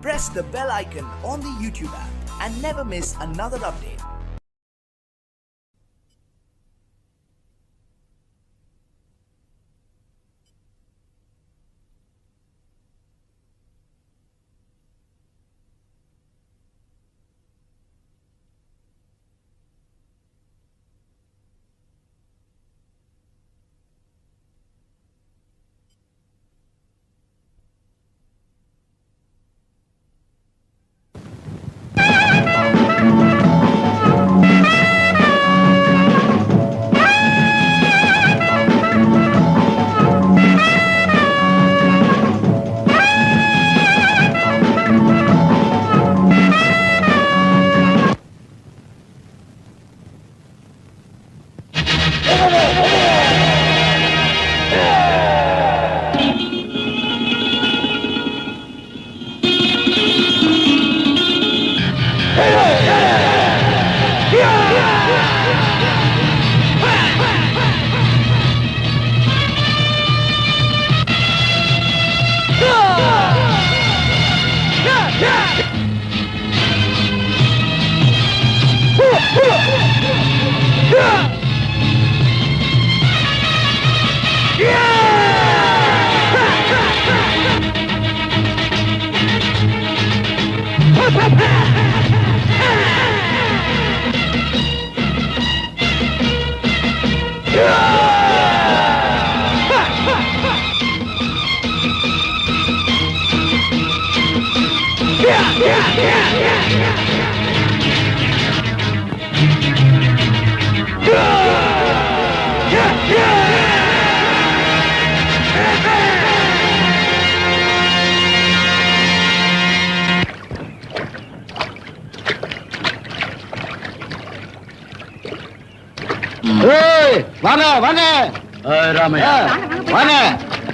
press the bell icon on the YouTube app and never miss another update.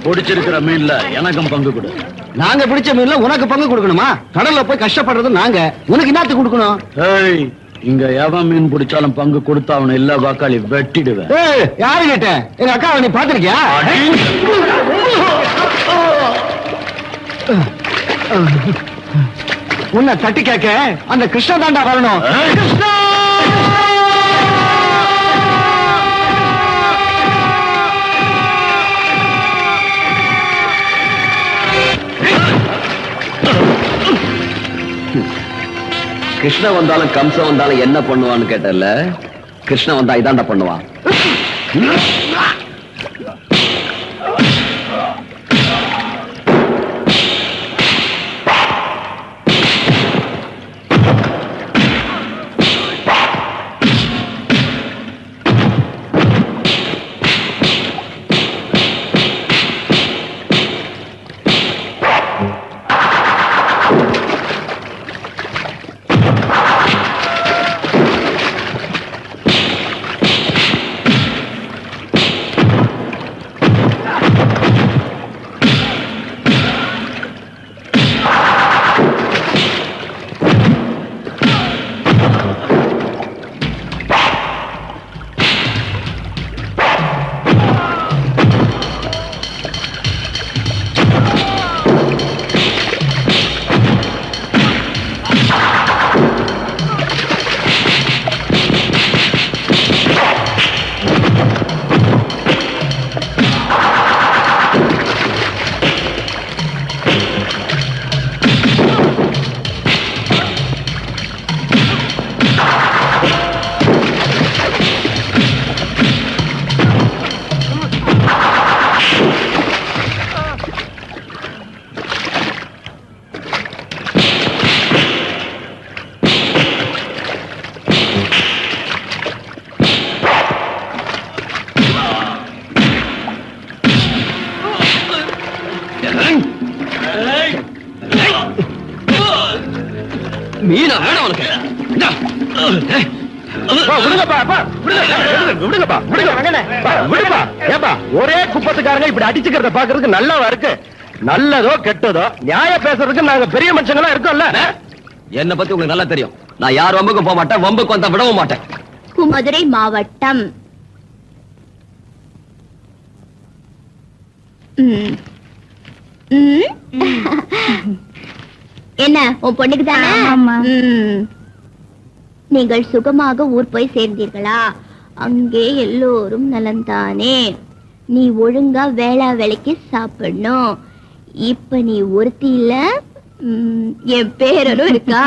பிடிச்சிருக்கிற மீன்ல எனக்கும் பங்கு கொடு. நாங்க பிடிச்ச மீன்ல உனக்கு பங்கு கொடுக்கணுமா? கடல்ல போய் கஷ்டப்படுறது நாங்க, உனக்கு என்னத்து கொடுக்கணும்? இங்க எவன் மீன் பிடிச்சாலும் பங்கு கொடுத்தா அவனை எல்லா வாக்காளி வெட்டிடுவேன். யாரு கேட்ட? எங்க அக்கா நீ பாத்திருக்கியா? உன்னை தட்டி கேட்க அந்த கிருஷ்ண தாண்டா வரணும். கிருஷ்ணா! கிருஷ்ண வந்தாலும் கம்சம் வந்தாலும் என்ன பண்ணுவான்னு கேட்டல, கிருஷ்ண வந்தா இதாண்டா பண்ணுவான். மீனா வேணும் உனக்கு. ஒரே குப்பத்துக்காரங்க இப்படி அடிச்சுக்கிறத பாக்குறதுக்கு நல்லாவா இருக்கு? நல்லதோ கெட்டதோ நியாய பேசுறதுக்கு நாங்க பெரிய மனுஷங்களா இருக்கோம்ல. என்ன பத்தி உங்களுக்கு நல்லா தெரியும். நான் யார் வம்புக்கும் போக மாட்டேன், வம்புக்கு வந்தா விடவும் மாட்டேன். மதுரை மாவட்டம். என்ன உன் பொண்ணுக்கு தானே? நீங்கள் சுகமாக ஊர் போய் சேர்ந்தீர்களா? அங்கே எல்லோரும் நலந்தானே? நீ ஒழுங்கா வேளா வேலைக்கு சாப்பிடணும். இப்ப நீ ஒருத்தி இல்ல, என் பேரனும் இருக்கா.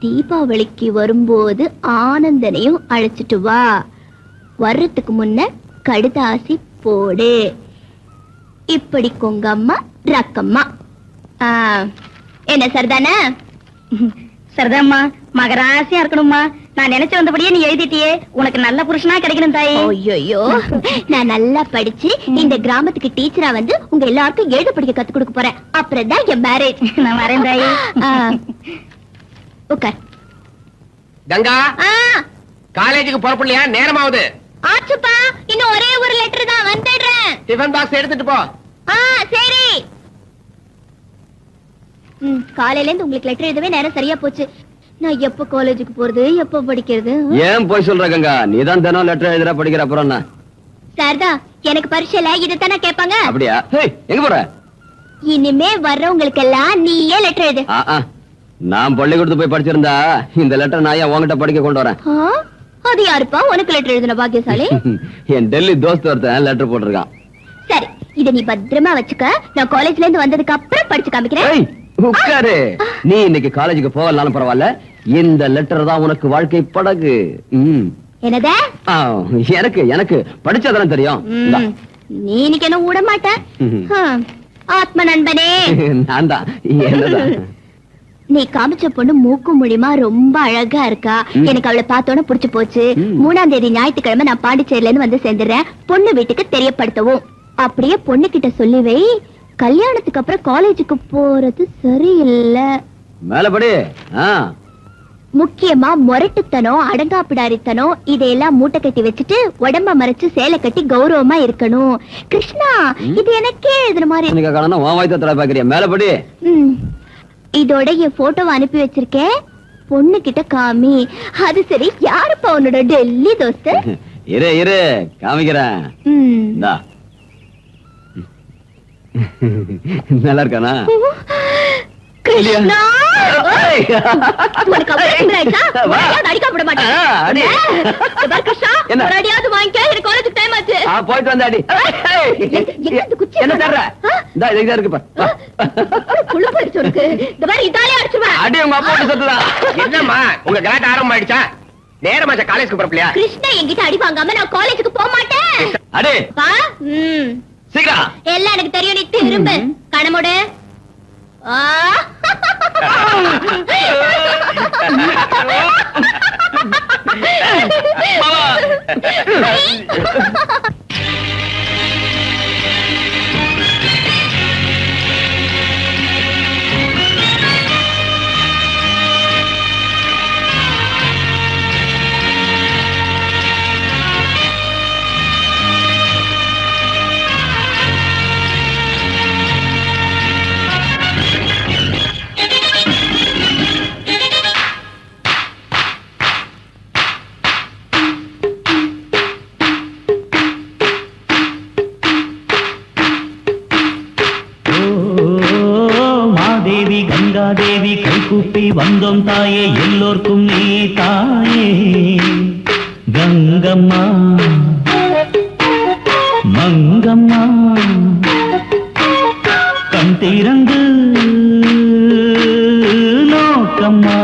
தீபாவளிக்கு வரும்போது ஆனந்தனையும் அழைச்சிட்டு வா. வர்றதுக்கு முன்ன கடுதாசி போடு. இப்படி கொங்கம்மா ரக்கம்மா. என்ன சரிதானே? சரிதாம்மா, மகராசியா இருக்கணும்மா. நான் நினைச்சு வந்தபடியே நீ எழுதிட்டியே. உனக்கு நல்ல புருஷனா கிடைக்கணும் தாயி. ஐயோ, நான் நல்லா படிச்சு இந்த கிராமத்துக்கு டீச்சரா வந்து உங்க எல்லாருக்கும் எழுத படிக்க கத்து கொடுக்க போறேன். அப்புறம் தான் என் மேரேஜ். நான் வரேன் தாயி. உட்கார். கங்கா, காலேஜுக்கு புறப்படலையா? நேரமாவது. ஆச்சுப்பா, இன்னும் ஒரே ஒரு லெட்டர் தான், வந்துடுறேன். டிஃபன் பாக்ஸ் எடுத்துட்டு போ. சரி. காலையில இருந்து உங்களுக்கு லெட்டர் எழுதவே நேரம் சரியா போச்சு. நான் எப்ப காலேஜுக்கு போறது, எப்ப படிக்கிறது? ஏன் போய் சொல்ற கங்கா? நீதான் தினம் லெட்டர் எழுதுற, படிக்கிற. அப்புறம் என்ன? சாரதா, எனக்கு பரீட்சையில இதைத்தானே கேட்பாங்க. அப்படியா? எங்க போற? இனிமே வர்றவங்களுக்கு எல்லாம் நீயே லெட்டர் எழுது. நான் பள்ளிக்கூடத்து போய் படிச்சிருந்தா இந்த லெட்டர் நான் ஏன் உங்ககிட்ட படிக்க கொண்டு வரேன்? அது யாருப்பா உனக்கு லெட்டர் எழுதுன பாக்கியசாலி? என் டெல்லி தோஸ்த் ஒருத்தன் லெட்டர் போட்டிருக்கான். சரி, இத நீ பத்திரமா வச்சுக்க. நான் காலேஜ்ல இருந்து வந்ததுக்கு அப்புறம் படிச்சு காமிக்கிறேன். உட்காரு. நீ இன்னைக்கு காலேஜுக்கு போகலனாலும் பரவாயில்ல, இந்த லெட்டர் தான் உனக்கு வாழ்க்கை படகு. என்னதே? எனக்கு எனக்கு படிச்சாதான் தெரியும். நீ இன்னைக்கு என்ன விட மாட்டேன். ஆத்ம நண்பனே, நான் தான். என்னதான் நீ காமிச்ச பொண்ணு மூக்கு மூலியமா ரொம்ப அழகா இருக்கா. எனக்கு அவளை பார்த்தோன்னு புடிச்சு போச்சு. 3ஆம் தேதி ஞாயிற்றுக்கிழமை நான் பாண்டிச்சேரியில இருந்து வந்து சேர்ந்துறேன். பொண்ணு வீட்டுக்கு தெரியப்படுத்தவும். அப்படியே பொண்ணு கிட்ட சொல்லி வை, கல்யாணத்துக்கு அப்புறம் காலேஜுக்கு போறது சரியில்லை. மேலபடி. முக்கியமா முரட்டுத்தனம், அடங்காப்பிடாரித்தனம் இதையெல்லாம் மூட்டை கட்டி வச்சுட்டு உடம்ப மறைச்சு சேலை கட்டி கௌரவமா இருக்கணும். கிருஷ்ணா, இது எனக்கே எழுதுன மாதிரி. மேலபடி. இதோட என் போட்டோவை அனுப்பி வச்சிருக்கேன். பொண்ணு கிட்ட காமி. அது சரி, யாருப்பா உன்னோட டெல்லி தோஸ்து? இரு இரு காமிக்கிறேன். நல்லா இருக்கானா? கிருஷ்ணா, உனக்கு அவ்வளவு திமிராயிடுச்சா? உன்னையாவது அடிக்க விட மாட்டேன். கிருஷ்ணா, ஒரு அடியாவது வாங்கிக்க. எனக்கு காலேஜுக்கு டைம் ஆச்சு. போயிட்டு வந்து அடி. என்ன தர்ற? இதான் இருக்கு பாரு. புழு போயிடுச்சு உனக்கு. இந்த மாதிரி இதாலே அடிச்சுவேன். அடி உங்க அப்பா சொல்லுதா? என்னம்மா உங்க கலாட்ட ஆரம்பம் ஆயிடுச்சா? நேரமாச்சா காலேஜுக்கு புறப்படலையா? கிருஷ்ணா, என்கிட்ட அடி வாங்காம நான் காலேஜுக்கு போக மாட்டேன். அடி பா. சீக்கிரம். எல்லாம் எனக்கு தெரியும். நீ திரும்ப கணமுடு. தேவி கைகூப்பி வந்தோம் தாயே, எல்லோர்க்கும் நீ தாயே. கங்கம்மா மங்கம்மா கண் திறந்து நோக்கம்மா.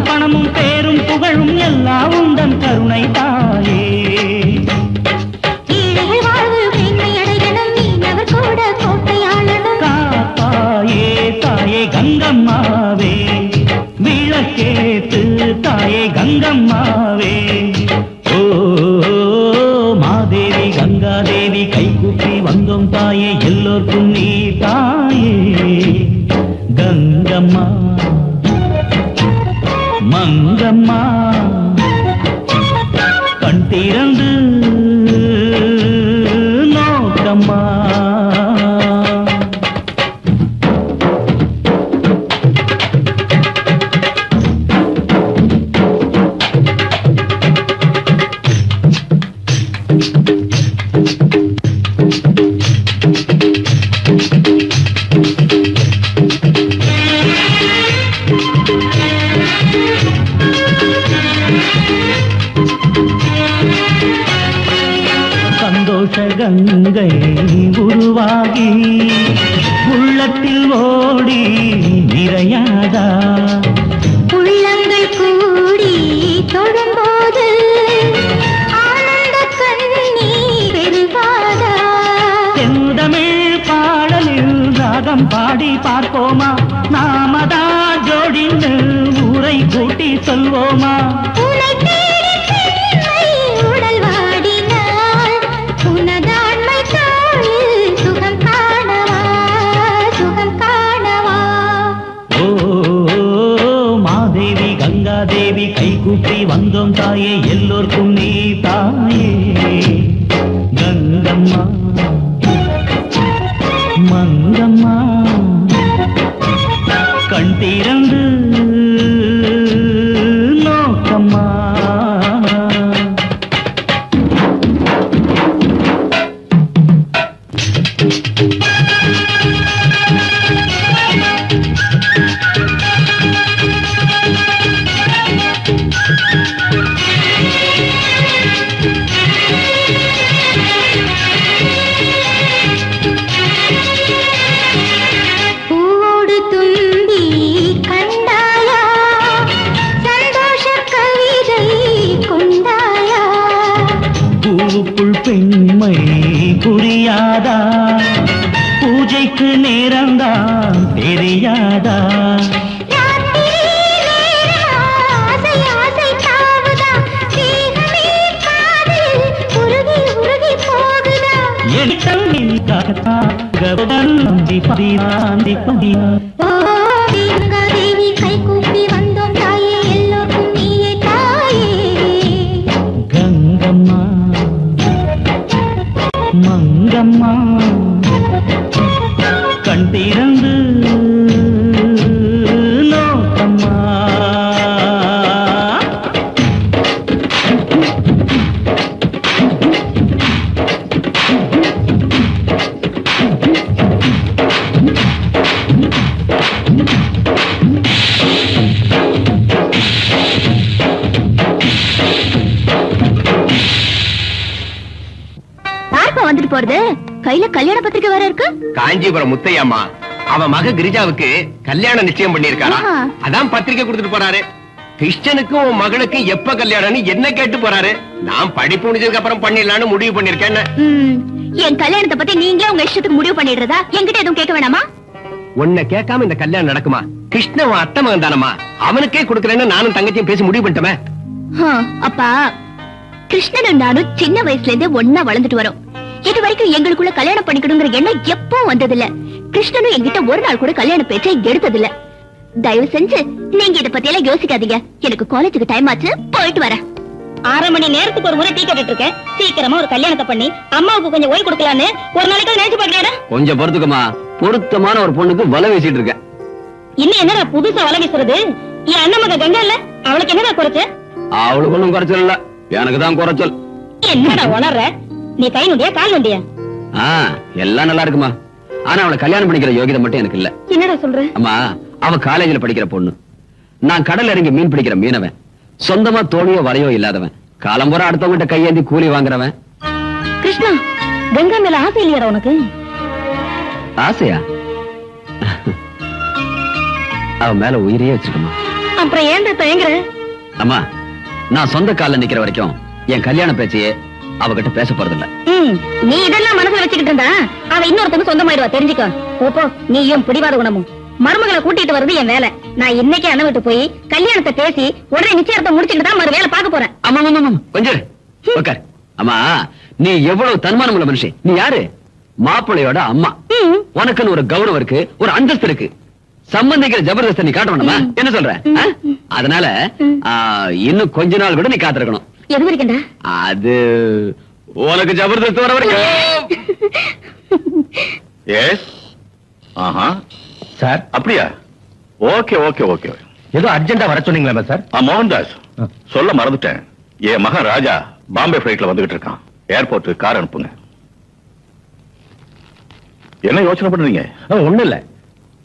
பணமும் பேரும் புகழும் எல்லாம் உந்தன் கருணை தாயே. காப்பாயே தாயே கங்கம்மாவே, விளக்கேத்து தாயே கங்கம்மாவே. ஓ மாதேவி கங்காதேவி கைகூப்பி வந்தோம் தாயே, எல்லோர்க்கும் நீ தாயே. கங்கம்மா மங்கம்மா கண் திறந்து நோக்கம்மா. ஆகி உள்ளத்தில் ஓடி நிறையாதா உள்ளங்கள் கூடி தொழும்போது ஆனந்த கண்ணீர் பெருகாதா செந்தமிழ் பாடலில் ராகம் பாடி பார்ப்போமா நாமதான் ஜோடிந்து ஊரை கூட்டி சொல்வோமா உன்னை தேடி பெண்மை உடல் வாடினாள் உனதாண்மை தாழில் சுகம் காணவா சுகம் காணவா ஓ மாதேவி கங்காதேவி கைகூப்பி வந்தோம் தாயே எல்லோர்க்கும் நீ தாயே கங்கம்மா மங்கம்மா கண் திறந்து நோக்கம்மா பூவோடு தும்பி கண்டாயா சந்தோஷ கவிதை கொண்டாயா பூவுக்குள் பெண்மை புரியாதா பூஜைக்கு நேரம்தான் தெரியாதா ராத்திரி நேரமா ஆசை ஆசை தாவுதா தேகமே காதில் உருகி உருகி போகுதா எடித்தல் கவதன் நம்பி பதினாந்தி பதினா ஓ கங்காதேவி கைகூப்பி வந்தோம் தாயே எல்லோருக்கும் நீயே தாயே கங்கம்மா மங்கம்மா கண் திறந்து நோக்கம்மா யாருப்பா வந்துட்டு போறது கையில கல்யாண பத்திரிக்கை வேற இருக்கு காஞ்சிபுரம் முத்தையம்மா அவன் மக கிரிஜாவுக்கு கல்யாணம் நிச்சயம் பண்ணிருக்காரா ஆஹா. அதான் பத்திரிக்கை கொடுத்துட்டு போறாரு கிறிஸ்டனுக்கும் உன் மகளுக்கும் எப்ப கல்யாணம்னு என்ன கேட்டு போறாரு நான் படிப்பு முடிஞ்சதுக்கு அப்புறம் பண்ணிடலாம்னு முடிவு பண்ணிருக்கேன் என் கல்யாணத்தை பத்தி நீங்களே உங்க இஷ்டத்துக்கு முடிவு பண்ணிடுறதா என்கிட்ட எதுவும் கேட்க வேணாமா உன்னை கேட்காம இந்த கல்யாணம் நடக்குமா கிருஷ்ணன் உன் அத்தை மகன் தானம்மா அவனுக்கே கொடுக்கறேன்னு நானும் தங்கச்சியும் பேசி முடிவு பண்ணிட்டோமே அப்பா கிருஷ்ணனும் நானும் சின்ன வயசுல இருந்தே ஒன்னா வளர்ந்துட்டு வரோம் இது வரைக்கும் எங்களுக்குள்ள கல்யாணம் பண்ணிக்கணுங்கிற எண்ணம் எப்போ வந்ததில்ல கிருஷ்ணனும் என்கிட்ட ஒரு நாள் கூட கல்யாண பேச்சை எடுத்ததில்ல தயவு செஞ்சு நீங்க இத பத்தி எல்லாம் யோசிக்காதீங்க எனக்கு காலேஜுக்கு டைம் ஆச்சு போயிட்டு வரேன் 6 மணி நேரத்துக்கு ஒரு முறை டீ கேட்டுட்டு இருக்கேன் சீக்கிரமா ஒரு கல்யாணத்தை பண்ணி அம்மாவுக்கு கொஞ்சம் ஓய்வு கொடுக்கலான்னு ஒரு நாளைக்கு நினைச்சு பாக்கலாடா கொஞ்சம் பொறுத்துக்கமா பொருத்தமான ஒரு பொண்ணுக்கு வலை வீசிட்டு இருக்கேன் இன்னும் என்னடா புதுசா வலை வீசுறது என் அண்ணன் மக கங்கா இல்ல அவளுக்கு என்னடா குறைச்ச அவளுக்கு ஒண்ணும் குறைச்சல் இல்ல எனக்கு தான் குறைச்சல் என்னடா உணர்ற நீ கை நொண்டியா கால் நொண்டியா எல்லாம் நல்லா இருக்குமா ஆனா அவளை கல்யாணம் பண்ணிக்கிற யோகிதை மட்டும் எனக்கு இல்ல என்னடா சொல்ற அம்மா அவ காலேஜ்ல படிக்கிற பொண்ணு நான் கடல்ல இறங்கி மீன் பிடிக்கிற மீனவன் சொந்தமா தோணியோ வலையோ இல்லாதவன் காலம்புற அடுத்தவங்கிட்ட கையேந்தி கூலி வாங்குறவன் கிருஷ்ணா கங்கா மேல ஆசை இல்லையாடா உனக்கு ஆசையா அவ மேல உயிரையே வச்சிருக்கமா அப்புறம் ஏன்டா தயங்குற அம்மா நான் சொந்த கால்ல நிக்கிற வரைக்கும் என் கல்யாண பேச்சையே அவகிட்ட பேச போறதில்ல நீ இதெல்லாம் மனசுல வச்சுக்கிட்டு இருந்தா அவ இன்னொருத்தங்க சொந்தமாயிடுவா தெரிஞ்சுக்கோ போ நீயும் பிடிவாத குணமும் மருமகளை கூட்டிட்டு வர்றது என் வேலை நான் இன்னைக்கு அண்ணன் விட்டு போய் கல்யாணத்தை பேசி உடனே நிச்சயத்தை முடிச்சுட்டு தான் மறு வேலை பார்க்க போறேன் ஆமா ஆமா ஆமா கொஞ்சம் இரு. உட்கார் அம்மா நீ எவ்வளவு தன்மானம் உள்ள மனுஷன் நீ யாரு மாப்பிள்ளையோட அம்மா உனக்குன்னு ஒரு கௌரவம் இருக்கு ஒரு அந்தஸ்து இருக்கு சம்பந்திக்கிற ஜபர்தஸ்த நீ காட்ட வேண்டாமா என்ன சொல்ற அதனால இன்னும் கொஞ்ச நாள் விட நீ காத்திருக்கணும் எது வரைக்கும்டா அது உனக்கு ஜபர்தஸ்த் வர வரைக்கும் எஸ் ஆஹா சார் அப்படியா ஓகே ஓகே ஓகே ஏதோ அர்ஜென்ட்டா வர சொன்னீங்களா சார் மோகன்தாஸ் சொல்ல மறந்துட்டேன் என் மகன் ராஜா பாம்பே பிளைட்ல வந்துகிட்டு இருக்கான் ஏர்போர்ட் கார் அனுப்புங்க என்ன யோசனை பண்றீங்க ஒண்ணு இல்ல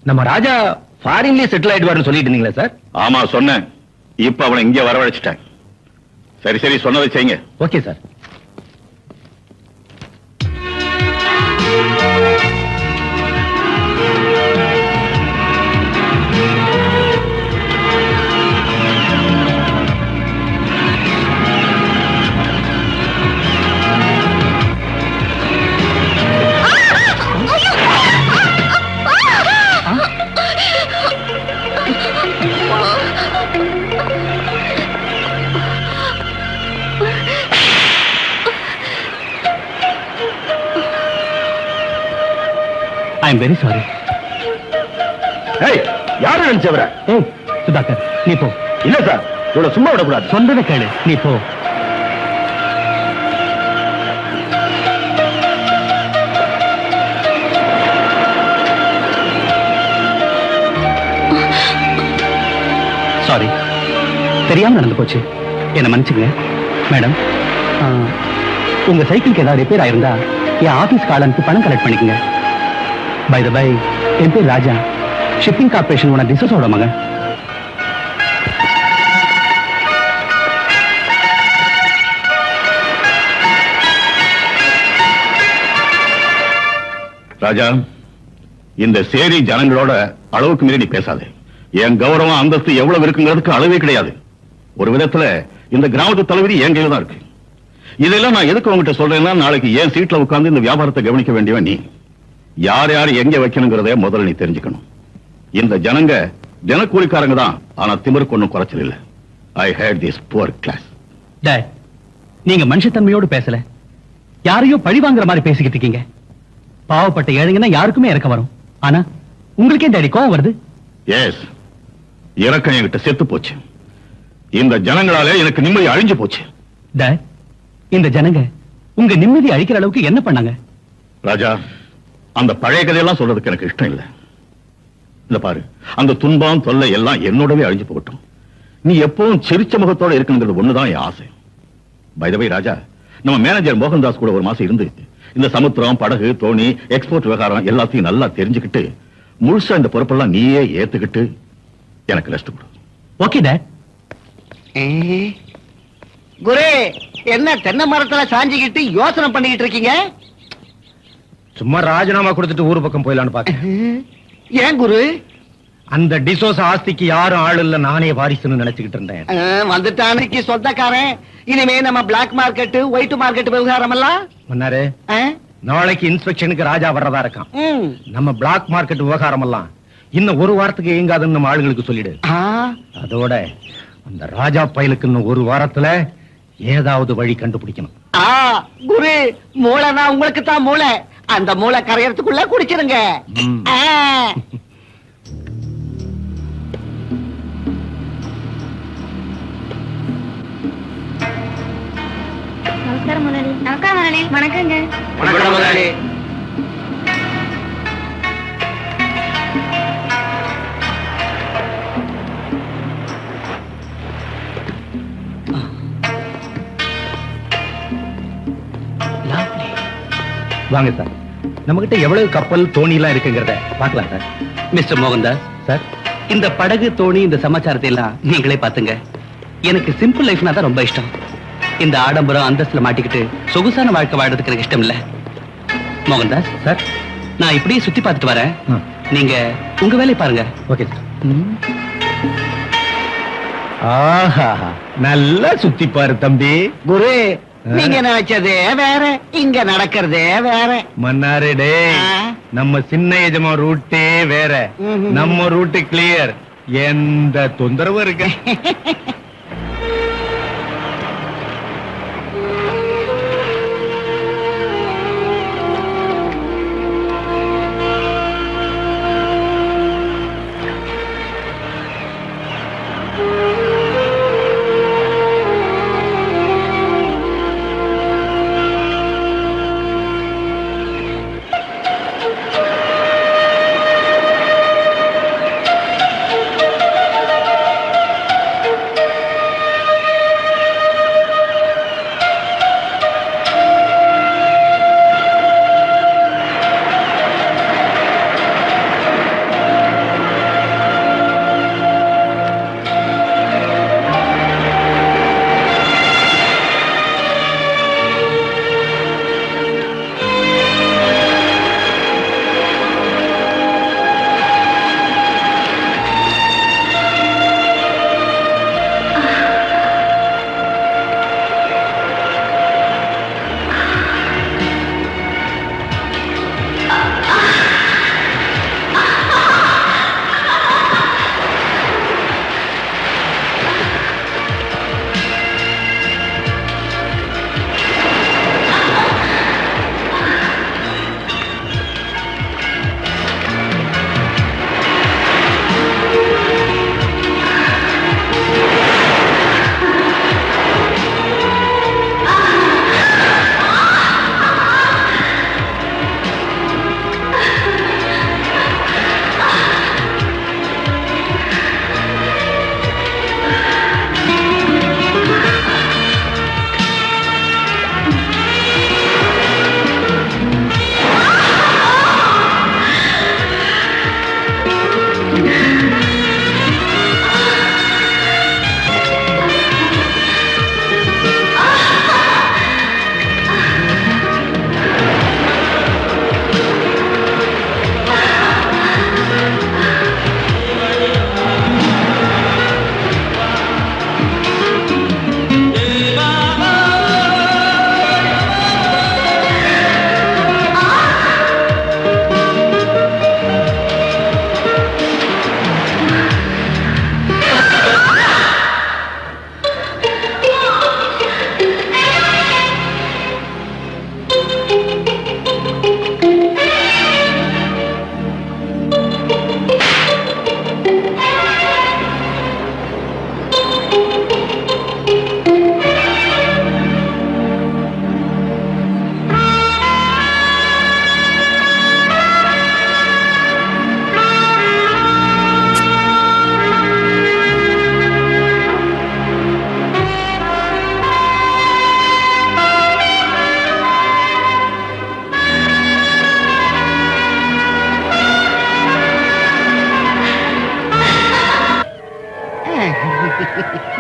நம்ம ராஜா ஃபாரின்லயே செட்டில் ஆயிடுவாருன்னு சொல்லிட்டு இருந்தீங்களா சார் ஆமா சொன்னேன் இப்ப அவனை இங்க வரவழைச்சிட்டேன் சரி சரி சொன்னதை செய்யுங்க okay sir I am very sorry. ஏய், யாரு நினைச்சவர? ஏய் சுதாகர், நீ போ. இல்ல சார், இவ்வளவு சும்மா விடக்கூடாது. சொன்னதை கேளு, நீ போ. சாரி, தெரியாம நடந்து போச்சு, என்ன மன்னிச்சுங்க. மேடம், உங்க சைக்கிளுக்கு ஏதாவது ரிப்பேர் ஆயிருந்தா என் ஆபீஸ் காலனுக்கு பணம் கலெக்ட் பண்ணிக்கங்க. பை த பை, என் பேர் ராஜா, ஷிப்பிங் கார்பரேஷன் ஓனர் டிசோஸோட மகன். ராஜா, இந்த சேரி ஜனங்களோட அளவுக்கு மீறி நீ பேசாதே. என் கௌரவம் அந்தஸ்து எவ்வளவு இருக்குங்கிறதுக்கு அளவே கிடையாது. ஒரு விதத்துல இந்த கிராமத்து தலைவிதி என் கையில தான் இருக்கு. இதெல்லாம் நான் எதுக்கு உங்ககிட்ட சொல்றேன்னா, நாளைக்கு என் சீட்ல உட்கார்ந்து இந்த வியாபாரத்தை கவனிக்க வேண்டியவன் நீ. யார் யார் எங்க வைக்கணுங்கிறத முதல்ல நீ தெரிஞ்சுக்கணும். இந்த ஜனங்க தினக்கூலிக்காரங்க தான், ஆனா திமிருக்கு ஒண்ணும் குறைச்சல் இல்ல. I hate this poor class. Dad, நீங்க மனுஷத்தன்மையோடு பேசல, யாரையோ பழி வாங்குற மாதிரி பேசிக்கிட்டு இருக்கீங்க. பாவப்பட்ட ஏழைங்கன்னா யாருக்குமே இறக்க வரும், ஆனா உங்களுக்கே டேடி கோவம் வருது. எஸ், இறக்கம் என்கிட்ட செத்து போச்சு. இந்த ஜனங்களாலே எனக்கு நிம்மதி அழிஞ்சு போச்சு. டேட், இந்த ஜனங்க உங்க நிம்மதி அழிக்கிற அளவுக்கு என்ன பண்ணாங்க? ராஜா, அந்த பழைய கதையெல்லாம் சொல்றதுக்கு எனக்கு இஷ்டம் இல்லை. இந்த பாரு, அந்த துன்பம் தொல்லை எல்லாம் என்னோடவே அழிஞ்சு போகட்டும். நீ எப்பவும் சிரிச்ச முகத்தோட இருக்கணுங்கிறது ஒண்ணுதான் என் ஆசை. பை த வே ராஜா, நம்ம மேனேஜர் மோகன்தாஸ் கூட ஒரு மாசம் இருந்து இந்த சமுத்திரம், படகு, தோணி, எக்ஸ்போர்ட் விவகாரம் எல்லாத்தையும் நல்லா தெரிஞ்சுக்கிட்டு முழுசா இந்த பொறுப்பெல்லாம் நீயே ஏத்துக்கிட்டு எனக்கு ரெஸ்ட் கொடு. Okay date. குரு, என்ன தென்னை மரத்துல சாஞ்சிக்கிட்டு யோசனை பண்ணிக்கிட்டு இருக்கீங்க? சும்மா ராஜினாமா கொடுத்துட்டு ஊர் பக்கம் போயிடலான்னு பாக்க. ஏன் குரு? அந்த டிசோஸ் ஆஸ்திக்கு யாரும் ஆள் இல்ல, நானே வாரிசுன்னு நினைச்சுக்கிட்டு இருந்தேன். வந்துட்டானுக்கு சொந்தக்காரன். இனிமே நம்ம பிளாக் மார்க்கெட், ஒயிட் மார்க்கெட் விவகாரம் எல்லாம் மன்னாரு, நாளைக்கு இன்ஸ்பெக்ஷனுக்கு ராஜா வர்றதா இருக்கான். நம்ம பிளாக் மார்க்கெட் விவகாரம் எல்லாம் இன்னும் ஒரு வாரத்துக்கு இயங்காதுன்னு நம்ம ஆளுங்களுக்கு சொல்லிடு. அதோட அந்த ராஜா பயலுக்கு இன்னும் ஒரு வாரத்துல ஏதாவது வழி கண்டுபிடிக்கணும். குரு, மூளைனா உங்களுக்கு தான் மூளை. அந்த மூளை கரையறதுக்குள்ள குடிச்சிருங்க. நமஸ்காரம் முதலாளி. நமஸ்காரம் முதலாளி. வணக்கங்க. வணக்கம் முதலாளி. வாங்க சார், நம்ம கிட்ட எவ்வளவு கப்பல், தோணி எல்லாம் இருக்குங்கிறத பார்க்கலாம் சார். மிஸ்டர் மோகன்தாஸ் சார், இந்த படகு, தோணி, இந்த சமாச்சாரத்தை எல்லாம் நீங்களே பாத்துங்க. எனக்கு சிம்பிள் லைஃப்னா தான் ரொம்ப இஷ்டம். இந்த ஆடம்பரம் அந்தஸ்துல மாட்டிக்கிட்டு சொகுசான வாழ்க்கை வாழ்றதுக்கு எனக்கு இஷ்டம் இல்ல. மோகன்தாஸ் சார், நான் இப்படியே சுத்தி பார்த்துட்டு வரேன், நீங்க உங்க வேலையை பாருங்க. Okay sir. ஆஹா, நல்லா சுத்தி பாரு தம்பி. குரு, நீங்க நினைச்சதே வேற, இங்க நடக்கிறதே வேற. மன்னாரே டே, நம்ம சின்ன எஜமா ரூட்டே வேற, நம்ம ரூட்டு கிளியர், எந்த தொந்தரவும் இருக்கு?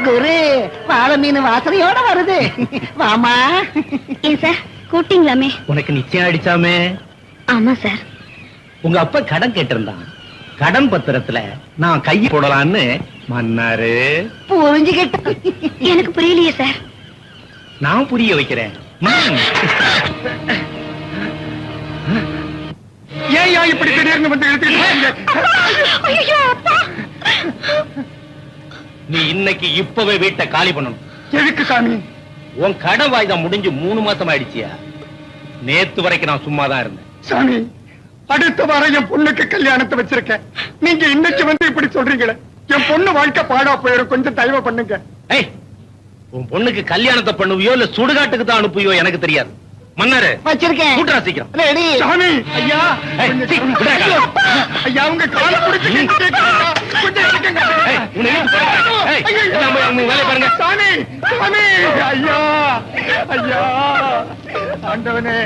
குரு வாழை மீன் வாசனையோட வருது வாமா. ஏன் சார் கூப்பிட்டீங்களாமே? உனக்கு நிச்சயம் அடிச்சாமே. ஆமா சார். உங்க அப்பா கடன் கேட்டிருந்தான். கடன் பத்திரத்துல நான் கையை போடலான்னு மன்னாரு. புரிஞ்சுக்கிட்ட. எனக்கு புரியலையே சார். நான் புரிய வைக்கிறேன். ஏன் இப்படி திடீர்னு வந்து ஐயோ, அப்பா. நீ இன்னைக்கு இப்பவே வீட்டை காலி பண்ணணும். எதுக்கு சாமி? உன் கடன் வாய்தம் முடிஞ்சு 3 மாசம் ஆயிடுச்சியா? நேத்து வரைக்கும் நான் சும்மா தான் இருந்தேன். சாமி, அடுத்த வாரம் என் பொண்ணுக்கு கல்யாணத்தை வச்சிருக்கேன். நீங்க இன்னைக்கு வந்து இப்படி சொல்றீங்களே, என் பொண்ணு வாழ்க்கை பாடா போயிடும். கொஞ்சம் தயவு பண்ணுங்க. ஏய், உன் பொண்ணுக்கு கல்யாணத்தை பண்ணுவியோ இல்ல சுடுகாட்டுக்கு தான் அனுப்புவியோ எனக்கு தெரியாது. மன்னாரு வச்சிருக்கேன். கூட்டுறா சீக்கிரம். ரெடி. சாமி, ஐயா, ஏய், கொஞ்சம் சீ, சாமி. விடுடா. ஐயோ, ஐயா, உங்க காலை பிடிச்சு கேட்கிறேன். கொஞ்சம் இருக்கங்க. ஏய், உன்னை இழுத்து போடுறேன். ஏய், எல்லாம் போய் உங்க வேலையை பாருங்க. சாமி, சாமி, ஐயா, ஐயா, ஆண்டவனே.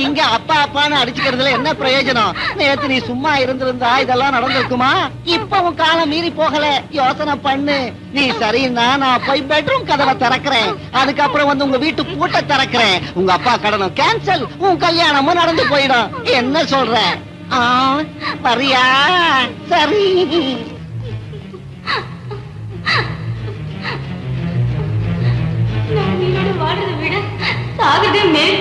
இங்க அப்பா அப்பான்னு அடிச்சுக்கிறதுல என்ன பிரயோஜனம்? நேத்து நீ சும்மா இருந்திருந்தா இதெல்லாம் நடந்திருக்குமா? இப்ப உன் காலம் மீறி போகல. யோசனை பண்ணு. நீ சரின்னா நான் போய் பெட்ரூம் கதவை திறக்கிறேன். அதுக்கப்புறம் வந்து உங்க வீட்டு பூட்டை திறக்கிறேன். உங்க அப்பா கடனும் கேன்சல், உன் கல்யாணமும் நடந்து போயிடும். என்ன சொல்ற? வரியா? சரி. வாழ்றதை விட சாகுதே மேல்.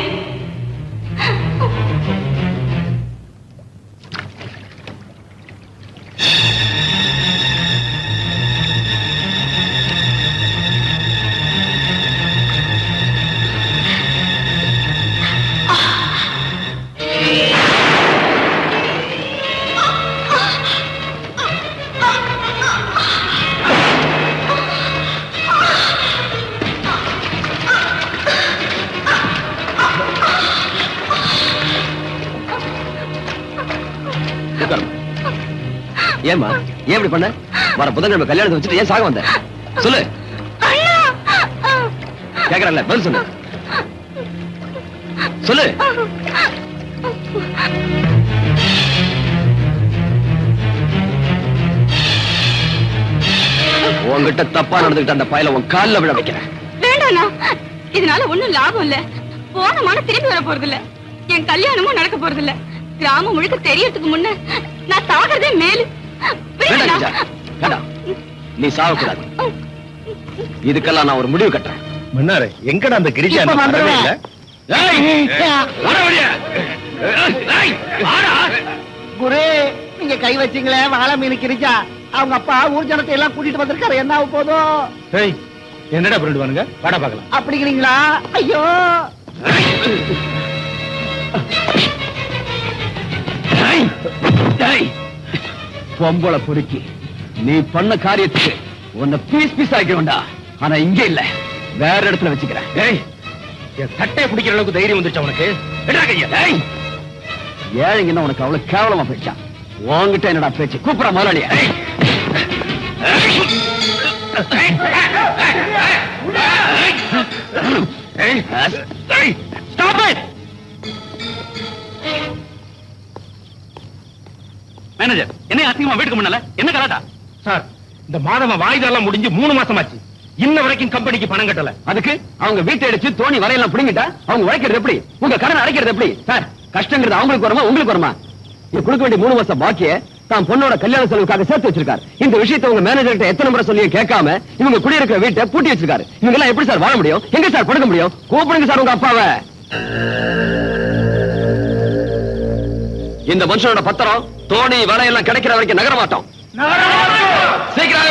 ஏமா ஏன் இப்படி பண்ண? வர புதன்கிழமை கல்யாணத்தை வச்சுட்டு ஏன் சாக வந்த? சொல்லு. கேக்குறல, பதில் சொல்லு. சொல்லு. உன்கிட்ட தப்பா நடந்துகிட்ட அந்த பயல உன் கால்ல விழ வைக்கிறேன். வேண்டாண்ணா, இதனால ஒண்ணும் லாபம் இல்ல. போன மானம் திரும்பி வர போறது இல்ல. என் கல்யாணமும் நடக்க போறது இல்ல. கிராமம் முழுக்க தெரியறதுக்கு முன்ன நான் சாகிறதே மேலு. வேண்டாம் கிரிஜா, வேண்டாம். நீ சாகக்கூடாது. இதுக்கெல்லாம் நான் ஒரு முடிவு கட்டுறேன். மன்னாரு எங்கடா அந்த கிரிஜா? இப்ப வந்துருவேன். குரு, நீங்க கை வச்சீங்களே வாழை மீன் கிரிச்சா. அவங்க அப்பா ஊர் ஜனத்தை எல்லாம் கூட்டிட்டு வந்திருக்காரு. என்ன ஆக போதும்? என்னடா பண்ணிடுவானுங்க? வாடா பாக்கலாம். அப்படிங்கிறீங்களா? ஐயோ, பொம்பளை பொறுக்கி நீ பண்ண காரியத்துக்கு உன்னை பீஸ் பீஸ் ஆக்க வேண்டாம். ஆனா இங்க இல்ல, வேற இடத்துல வச்சுக்கிறேன். ஏய், என் சட்டையை பிடிக்கிற அளவுக்கு தைரியம் வந்துருச்சா உனக்கு? ஏழைங்கன்னா உனக்கு அவ்வளவு கேவலமா போயிடுச்சா? உன்கிட்ட என்னடா பேச்சு? கூப்பிட முதலாளியா? மேனேஜர், என்ன அசிங்கமா வீட்டுக்கு முன்னால என்ன கலாட்டா? சார், இந்த மாதம் வாய்தெல்லாம் முடிஞ்சு 3 மாசமாச்சு. இன்ன வரைக்கும் கம்பெனிக்கு பணம் கட்டல. அதுக்கு அவங்க வீட்டை அடிச்சு தோணி வரையெல்லாம் பிடிங்கிட்டா அவங்க உழைக்கிறது எப்படி? உங்க கடன் அடைக்கிறது எப்படி? சார், கஷ்டங்கிறது அவங்களுக்கு வருமா உங்களுக்கு வருமா? இது கொடுக்க வேண்டிய 3 மாசம் பாக்கிய தான் பொண்ணோட கல்யாண செலவுக்காக சேர்த்து வச்சிருக்காரு. இந்த விஷயத்தை உங்க மேனேஜர்கிட்ட எத்தனை முறை சொல்லி கேட்காம இவங்க குடியிருக்கிற வீட்டை பூட்டி வச்சிருக்காரு. இவங்க எல்லாம் எப்படி சார் வாழ முடியும்? எங்க சார் படுக்க முடியும்? கூப்பிடுங்க சார் உங்க அப்பாவை. இந்த மனுஷனோட பத்திரம் தோணி வலையெல்லாம் கிடைக்கிற வரைக்கும் நகர மாட்டோம். சீக்கிரம்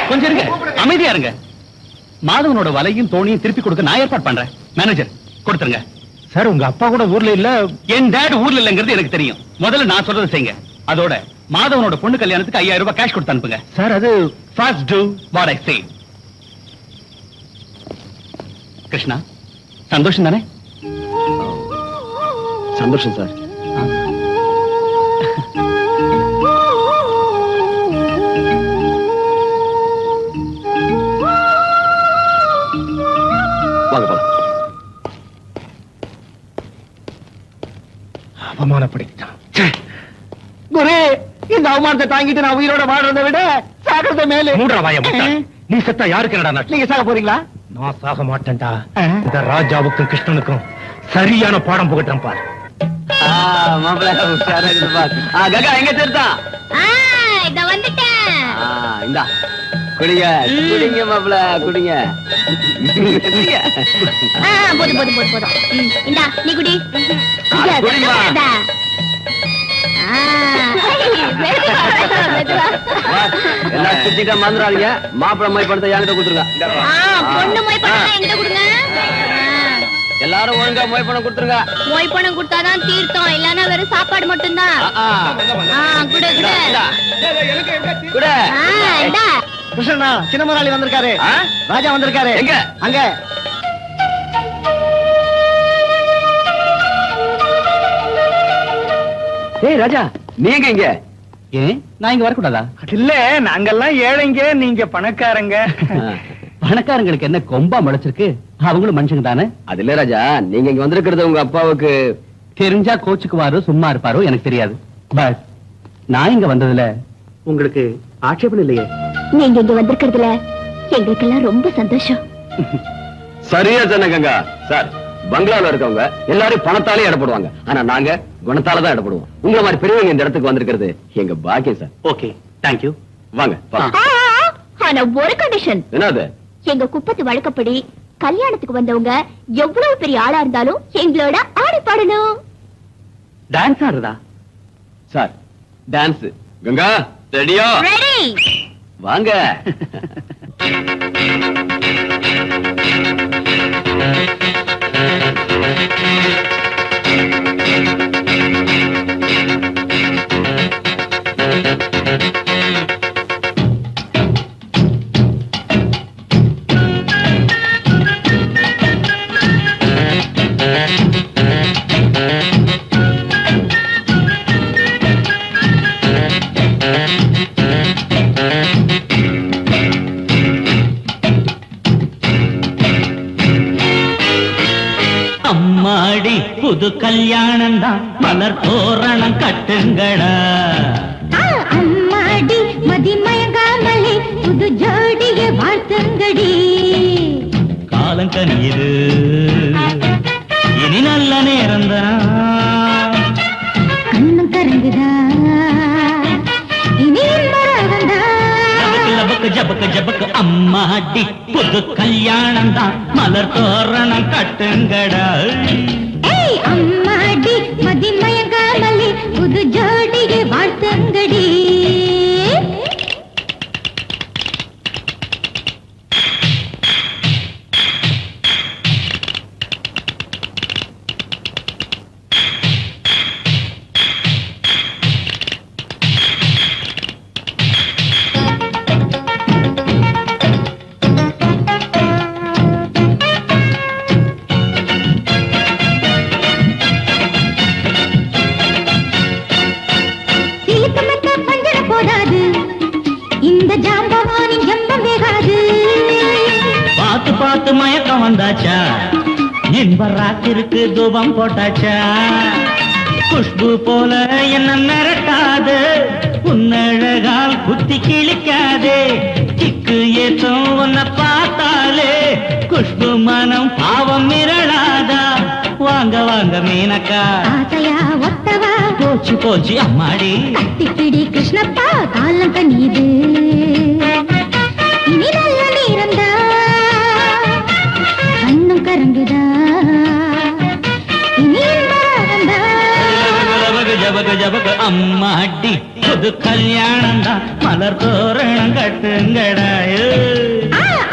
கொஞ்சம் இருங்க, அமைதியா இருங்க. மாதவனோட வலையும் தோணியும் திருப்பி கொடுக்க நான் ஏற்பாடு பண்றேன். மேனேஜர், கொடுத்துருங்க. சார், உங்க அப்பா கூட ஊர்ல இல்ல. என் டேட் ஊர்ல இல்லங்கிறது எனக்கு தெரியும். முதல்ல நான் சொல்றதை செய்யுங்க. அதோட மாதவனோட பொண்ணு கல்யாணத்துக்கு 5000 ரூபாய் கேஷ் கொடுத்து அனுப்புங்க. சார், அது ஃபர்ஸ்ட் டு வாட் ஐ சே. கிருஷ்ணா, சந்தோஷம் தானே? சந்தோஷம் சார். வாங்க போலாம். அவமானப்படுத்திட்டான். குரு, இந்த அவமானத்தை தாங்கிட்டு நான் உயிரோட வாழ்றதை விட சாகிறத மேலே. மூடுற வாயை முட்டாள். நீ செத்தா யாருக்கு என்னடா நஷ்டம்? நீங்க சாக போறீங்களா? நான் சாக மாட்டேன்டா. இந்த ராஜாவுக்கும் கிருஷ்ணனுக்கும் சரியான பாடம் புகட்டுறேன் பாரு. மாப்பிள்ள உஷாரா இருக்குது பார். கங்கா எங்க சேர்த்தா? இத வந்துட்டேன். இந்தா குடிங்க குடிங்க மாப்பிள்ள குடிங்க. போதும் போதும் போதும் போதும். இந்தா நீ குடி. குடிமா. எல்லாம் சுத்திட்டா மறந்துடாதீங்க. மாப்பிள்ள மை பணத்தை என்கிட்ட கொடுத்துருங்க. பொண்ணு மொய் பணம் என்கிட்ட கொடுங்க. எல்லாரும் ஒழுங்கா மொய் பணம் கொடுத்துருங்க. மொய் பணம் கொடுத்தாதான் தீர்த்தம், இல்லன்னா வெறும் சாப்பாடு மட்டும்தான். குடு குடு குடு. இந்தா. கிருஷ்ணா, சின்ன முதலாளி வந்திருக்காரு. ராஜா வந்திருக்காரு. எங்க? அங்க. ஏய் ராஜா, நீங்க இங்க? ஏன் நான் இங்க வரக்கூடாதா? இல்ல, நாங்கெல்லாம் ஏழைங்க, நீங்க பணக்காரங்க. பணக்காரங்களுக்கு என்ன கொம்பா முளைச்சிருக்கு? அவங்களும் மனுஷங்க தானே. அது இல்ல ராஜா, நீங்க இங்க வந்திருக்கிறது உங்க அப்பாவுக்கு தெரிஞ்சா கோச்சுக்குவாரோ சும்மா இருப்பாரோ எனக்கு தெரியாது. பட் நான் இங்க வந்ததுல உங்களுக்கு ஆட்சேபம் இல்லையே. நீங்க இங்க வந்திருக்கிறதுல எங்களுக்கு எல்லாம் ரொம்ப சந்தோஷம். சரியா சொன்ன கங்கா. சார், பங்களால இருக்கவங்க எல்லாரும் பணத்தாலே இடப்படுவாங்க. ஆனா நாங்க குணத்தால தான் இடப்படுவோம். உங்களை மாதிரி பெரியவங்க இந்த இடத்துக்கு வந்திருக்கிறது எங்க பாக்கியம் சார். Okay, thank you. வாங்க. ஆனா ஒரு கண்டிஷன். என்னது? எங்க குப்பத்து வழக்கப்படி கல்யாணத்துக்கு வந்தவங்க எவ்வளவு பெரிய ஆளா இருந்தாலும் எங்களோட ஆடி பாடணும். டான்ஸ் ஆடுறதா? Sir, dance. கங்கா ரெடியா? ரெடி. வாங்க. அம்மாடி புது கல்யாணம் தான், மலர் தோரணம் கட்டுங்கடா. அம்மாடி மதிமயங்காமலே புது ஜோடிய வாழ்த்துங்கடி. காலம் கனியுது, இனி நல்ல நேரம்தான். கண்ணம் கரங்குதா, இனி லபக்கு ஜபக்கு ஜபக்கு அம்மாடி புது கல்யாணம் தான், மலர் தோரணம் கட்டுங்கடா. அம்மாடி மதிமயங்காமலே புது ஜோடிய வாழ்த்துங்கடி. பார்த்து பார்த்து மயக்கம் வந்தாச்சா, இன்ப ராத்திருக்கு தூபம் போட்டாச்சா. குஷ்பு போல என்ன மிரட்டாது, உன்னழகால் குத்தி கிழிக்காதே. கிக்கு ஏற்றும் உன்னை பார்த்தாலே குஷ்பு மனம் பாவம் மிரளாதா. வாங்க வாங்க மீனக்கா, ஆசையா ஒத்தவா போச்சு போச்சு அம்மாடி. கட்டிப்பிடி கிருஷ்ணப்பா, காலம் கனியுது, இனி நல்ல நேரந்தா. கண்ணும் கரங்குதா, இனி இன்பராகந்தா. ஜபக ஜபக ஜபக அம்மாடி புது கல்யாணம் தான், மலர் தோரணம் கட்டுங்கடாயோ.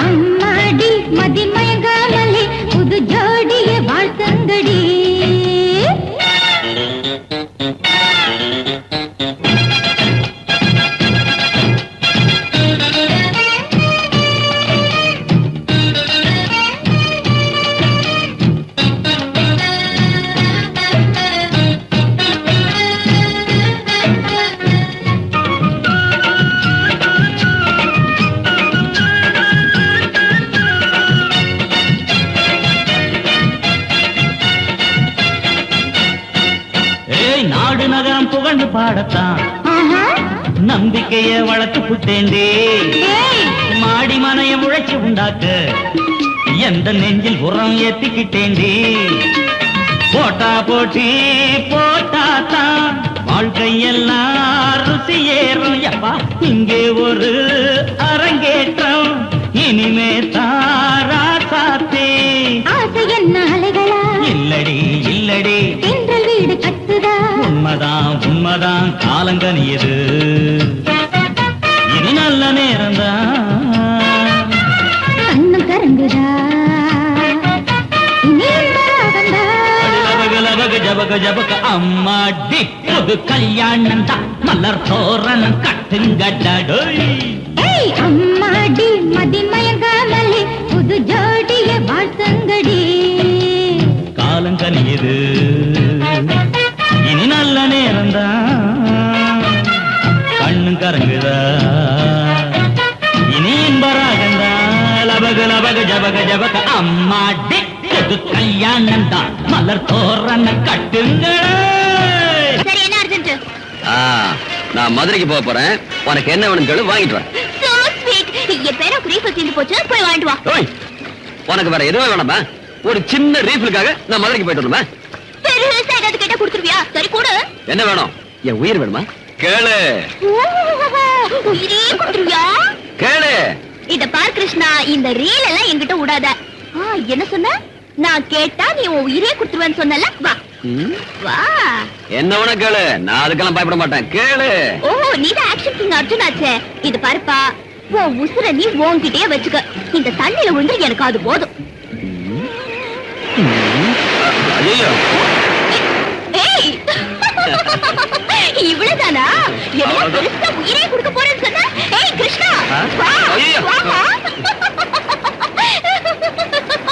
அம்மாடி மதிமயங்காமலே புது ஜோடிய வாழ்த்துங்கடி. பாடத்தான் நம்பிக்கைய வளர்த்து புட்டேண்டே மாடி மனைய உழைச்சு உண்டாக்க எந்த நெஞ்சில் உரம் ஏத்திக்கிட்டேண்டே போட்டா போட்டி போட்டாத்தான் வாழ்க்கையெல்லாம் ருசி ஏறும் யப்பா இங்கே ஒரு அரங்கேற்றம் இனிமே தாரா சாத்தே ஆசை என்ன அலைகளா இல்லடி இல்லடி தென்றல் வீடு கட்டுதா உண்மைதான் உண்மைதான் காலங்கனியது இனி நல்ல நேரம்தான் கண்ணும் கரங்குதா இனி இந்த ராகந்தா. லபக லபக ஜபக ஜபக அம்மாடி புது கல்யாணம் தான் மலர் தோரணம் கட்டுங்கடடோய் ஏய் அம்மாடி மதி மயங்காமலே புது ஜோடிய வாழ்த்தங்கடி காலங்கனியது இனி நல்ல நேரம்தான் கண்ணும் கரங்குதா இனி இன்பராகந்தா லபக லபக ஜபக ஜபக அம்மாடி புது கல்யாணம் தான் மலர் தோரணம் கட்டுங்கள் சரி என்ன அர்ஜென்ட் நான் மதுரைக்கு போக போறேன் உனக்கு என்ன வேணும் கேளு வாங்கிட்டு வரேன் சோ ஸ்வீட் என் பேர ரீஃபில் தீர்ந்து போச்சு போய் வாங்கிட்டு வா ஓய் உனக்கு வேற எதுவும் வேணாமா ஒரு சின்ன ரீஃபிலுக்காக நான் மதுரைக்கு போயிட்டு வரணுமா பெருசா ஏதாவது கேட்டா கொடுத்துருவியா சரி கொடு என்ன வேணும் என் உயிர் வேணுமா கேளு உயிரே கொடுத்துருவியா கேளு இத பார் கிருஷ்ணா இந்த ரீல் எல்லாம் என்கிட்ட விடாத என்ன சொன்ன நான் கேட்டா நீ உன் உயிரே கொடுத்துருவேன்னு சொன்னல வா வா என்ன வேணா கேளு நான் அதுக்கெல்லாம் பயப்பட மாட்டேன் கேளு ஓ நீதான் ஆக்ஷன் கிங் அர்ஜுன் ஆச்சே இது பாருப்பா உன் உசுர நீ உன்கிட்டயே வச்சுக்க இந்த தண்ணியில விழுந்து எனக்கு அது போதும் ஐயோ ஏய் இவ்வளவுதானா எவ்வளவு பெருசா உயிரே கொடுக்க போறேன்னு சொன்ன ஏய் கிருஷ்ணா வா ஐயோ. வா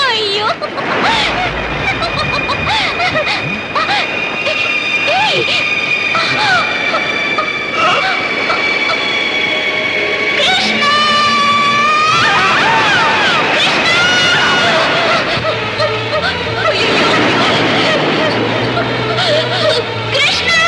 ஐயோ ஏய் கிருஷ்ணா கிருஷ்ணா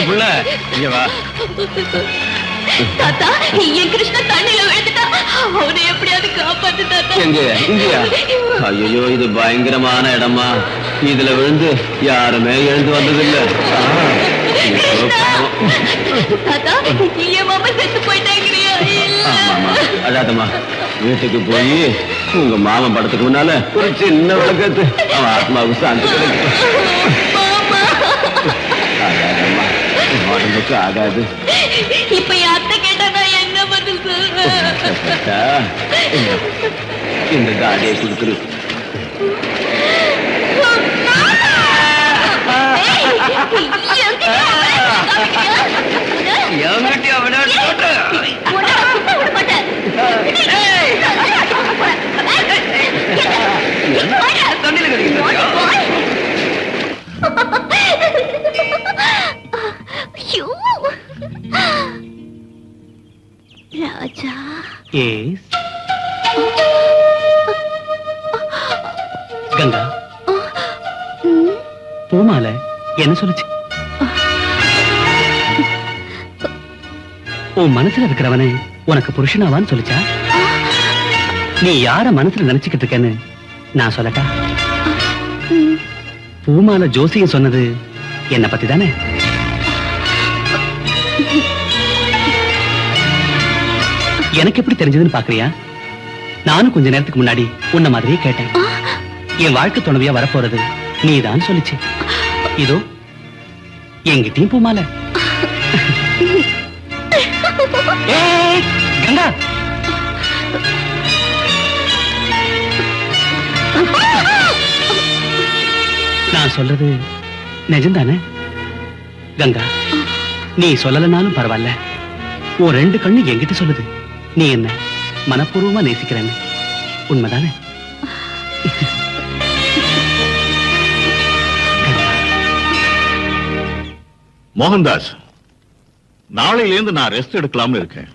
புள்ள இங்க வா தாத்தா என் கிருஷ்ணா தண்ணியில விழுந்துட்டா அவனை எப்படியாவது காப்பாத்து தாத்தா எங்க இங்கயா ஐயோ இது பயங்கரமான இடமா இதுல விழுந்து யாருமே எழுந்து வந்ததில்ல தாத்தா என் மாமா செத்து போயிட்டாங்கறியா ஆமாமா அதாதம்மா வீட்டுக்கு போய் உங்க மாமன் படத்துக்கு முன்னால ஒரு சின்ன விளக்கத்து அவன் ஆத்மாவுக்கு சாந்தி கிடைக்கும் ஆகாதம்மா உடம்புக்கு ஆகாது இப்ப என் அத்தை கேட்டா நான் என்ன பதில் சொல்றேன் இந்த தாடியை கொடுத்துரு ராஜா எஸ் கங்கா பூமாலை என்ன சொல்லுச்சு உன் மனசுல இருக்கிறவனே உனக்கு புருஷனாவான்னு சொல்லிச்சா நீ யார மனசுல நினைச்சுக்கிட்டு இருக்கேன்னு நான் சொல்லட்டா பூமாலை ஜோசியம் சொன்னது என்ன பத்தி தானே எனக்கு எப்படி தெரிஞ்சதுன்னு பாக்குறியா நானும் கொஞ்ச நேரத்துக்கு முன்னாடி உன்ன மாதிரியே கேட்டேன் என் வாழ்க்கை துணைவியா வரப்போறது நீதான் சொல்லிச்சு இதோ எங்கிட்டயும் பூமாலை ஏய், கங்கா நான் சொல்றது நிஜம்தானே கங்கா நீ சொல்லலனாலும் பரவாயில்ல உன் ரெண்டு கண்ணு என்கிட்ட சொல்லுது நீ என்ன மனப்பூர்வமா நேசிக்கிறேன்னு உண்மைதானே? மோகன்தாஸ், நாளையிலேருந்து நான் ரெஸ்ட் எடுக்கலாம்னு இருக்கேன்.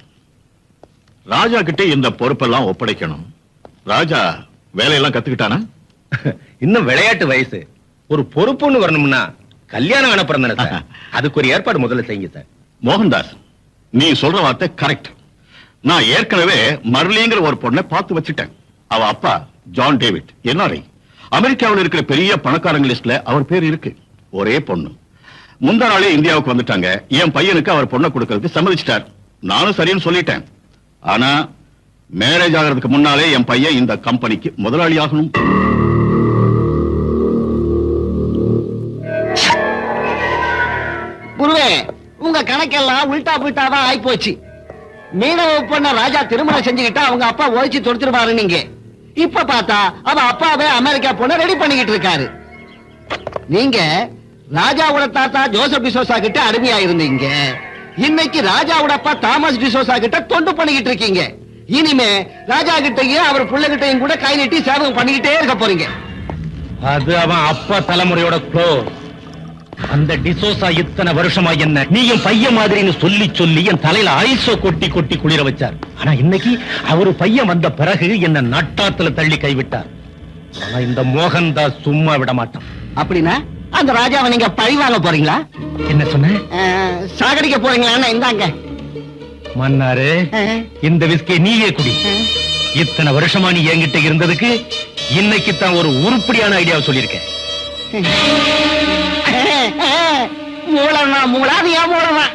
ராஜா கிட்ட இந்த பொறுப்பெல்லாம் ஒப்படைக்கணும். ராஜா வேலையெல்லாம் கத்துக்கிட்டானா? இன்னும் விளையாட்டு வயசு. ஒரு பொறுப்புன்னு வரணும்னா கல்யாணம் அனுப்புறேன் தானே சார். அதுக்கு ஒரு ஏற்பாடு முதல்ல செய்யுங்க சார். மோகன்தாஸ், நீ சொல்ற வார்த்தை கரெக்ட். நான் ஏற்கனவே மர்லிங்கிற ஒரு பொண்ணை பார்த்து வச்சுட்டேன். அவ அப்பா ஜான் டேவிட் என்ஆர்ஐ. அமெரிக்காவில் இருக்கிற பெரிய பணக்காரங்க லிஸ்ட்ல அவர் பேர் இருக்கு. ஒரே பொண்ணு. முந்தா நாளே இந்தியாவுக்கு வந்துட்டாங்க. என் பையனுக்கு அவர் பொண்ணை கொடுக்கறதுக்கு சம்மதிச்சிட்டார். நானும் சரின்னு சொல்லிட்டேன். ஆனா மேரேஜ் ஆகிறதுக்கு முன்னாலே என் பையன் இந்த கம்பெனிக்கு முதலாளி ஆகணும். குருவே, உங்க கணக்கெல்லாம் உல்டா புல்டாவா ஆயி போச்சு. மீனவ பொண்ண ராஜா திருமணம் செஞ்சுக்கிட்டா அவங்க அப்பா ஒழிச்சு தொடுத்துருவாரு. நீங்க இப்ப பார்த்தா அவ அப்பாவே அமெரிக்கா பொண்ண ரெடி பண்ணிக்கிட்டு இருக்காரு. நீங்க ராஜாவோட தாத்தா ஜோசப் டிசோசா கிட்ட அடிமையா இருந்தீங்க. இன்னைக்கு ராஜாவோட அப்பா தாமஸ் டிசோசா கிட்ட தொண்டு பண்ணிக்கிட்டு இருக்கீங்க. இனிமே ராஜா கிட்டையும் அவர் புள்ள கிட்டையும் கூட கை நீட்டி சேவகம் பண்ணிக்கிட்டே இருக்க போறீங்க. அது அவன் அப்பா தலைமுறையோட க்ளோஸ். அந்த டிசோசா இத்தனை வருஷமா என்ன நீயும் பையன் மாதிரின்னு சொல்லி சொல்லி என் தலையில ஐசோ கொட்டி கொட்டி குளிர வச்சார். ஆனா இன்னைக்கு அவரு பையன் வந்த பிறகு என்ன நட்டாத்துல தள்ளி கைவிட்டார். ஆனா இந்த மோகன்தாஸ் சும்மா விட மாட்டான். அப்படின்னா அந்த ராஜாவை நீங்க பழி வாங்க போறீங்களா? என்ன சொன்ன? சாகடிக்க போறீங்களா? இந்தாங்க மன்னாரு, இந்த விஸ்கி நீயே குடி. இத்தனை வருஷமா நீ என்கிட்ட இருந்ததுக்கு இன்னைக்கு தான் ஒரு உருப்படியான ஐடியாவை சொல்லியிருக்கேன். மூலமா மூலாதியா மூலமா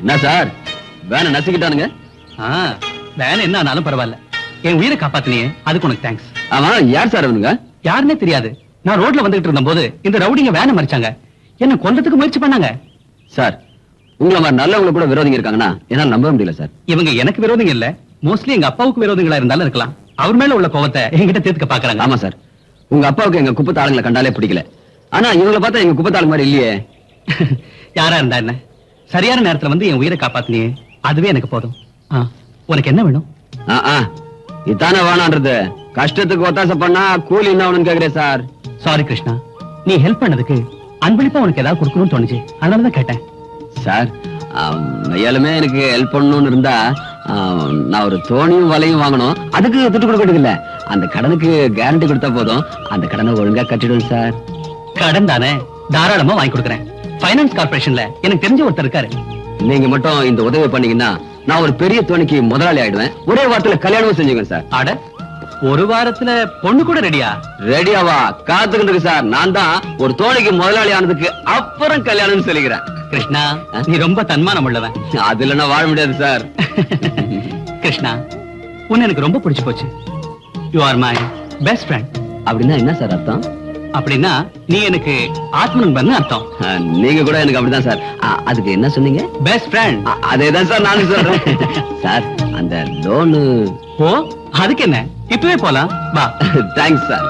என்ன சார் வேனை நசுக்கிட்டானுங்க? வேன் என்ன ஆனாலும் பரவாயில்ல, என் உயிரை காப்பாத்தினியே அதுக்கு உனக்கு தேங்க்ஸ். ஆமா, யார் சார் அவனுங்க? யாருன்னே தெரியாது. நான் ரோட்ல வந்துகிட்டு இருந்த போது இந்த ரவுடிங்க வேனை மறிச்சாங்க. என்ன கொல்றதுக்கு முயற்சி பண்ணாங்க. சார் உங்களை மாதிரி நல்லவங்க கூட விரோதிங்க இருக்காங்கன்னா என்னால நம்ப முடியல சார். இவங்க எனக்கு விரோதிங்க இல்ல, மோஸ்ட்லி எங்க அப்பாவுக்கு விரோதிகளா இருந்தாலும் இருக்கலாம். அவர் மேல உள்ள கோவத்தை என்கிட்ட தீர்த்துக்க பாக்குறாங்க. ஆமா சார், உங்க அப்பாவுக்கு எங்க குப்பத்து ஆளுங்களை கண்டாலே பிடிக்கல. ஆனா இவங்களை பார்த்தா எங்க குப்பத்து ஆளு மாதிரி இல்லையே. யாரா இருந்தா என்ன, சரியான நேரத்துல வந்து என் உயிரை காப்பாத்தினியே, அதுவே எனக்கு போதும். உனக்கு என்ன வேணும்? இதானே வேணான்றது. கஷ்டத்துக்கு ஒத்தாசை பண்ணா கூலி என்ன வேணும்னு கேக்குறேன் சார். சாரி கிருஷ்ணா, நீ ஹெல்ப் பண்ணதுக்கு அன்பளிப்பா உனக்கு ஏதாவது கொடுக்கணும்னு தோணுச்சு, அதனாலதான் கேட்டேன். சார் மெய்யாலுமே எனக்கு ஹெல்ப் பண்ணணும்னு இருந்தா நான் ஒரு தோணியும் வலையும் வாங்கணும். அதுக்கு துட்டு கொடுக்கறது இல்ல, அந்த கடனுக்கு கேரண்டி கொடுத்தா போதும். அந்த கடனை ஒழுங்கா கட்டிடுவேன் சார். கடன் தானே, தாராளமா வாங்கி கொடுக்குறேன். ஃபைனான்ஸ் கார்பரேஷன்ல எனக்கு தெரிஞ்ச ஒருத்தர் இருக்காரு. நீங்க மட்டும் இந்த உதவி பண்ணீங்கன்னா நான் ஒரு பெரிய தோணிக்கு முதலாளி ஆயிடுவேன். ஒரே வாரத்துல கல்யாணமும் செஞ்சுங்க சார். ஆட ஒரு வாரத்துல பொண்ணு கூட ரெடியா? ரெடியாவா? காத்துக்கிட்டு இருக்கு சார். நான் தான் ஒரு தோணிக்கு முதலாளி ஆனதுக்கு அப்புறம் கல்யாணம்னு சொல்லிக்கிறேன். கிருஷ்ணா, நீ ரொம்ப தன்மானம் உள்ளவன். அது இல்லைன்னா வாழ முடியாது சார். கிருஷ்ணா, உன்னை எனக்கு ரொம்ப பிடிச்சு போச்சு. You are my best friend. அப்படின்னா என்ன சார் அர்த்தம்? அப்படின்னா நீ எனக்கு ஆத்ம நண்பன் அர்த்தம். நீங்க கூட எனக்கு அப்படிதான் சார். அதுக்கு என்ன சொன்னீங்க? Best friend. அதேதான் சார் நானும் சொல்றேன். சார் அந்த லோனு. ஓ, அதுக்கு என்ன, இப்பவே போலாம் வா. Thanks sir.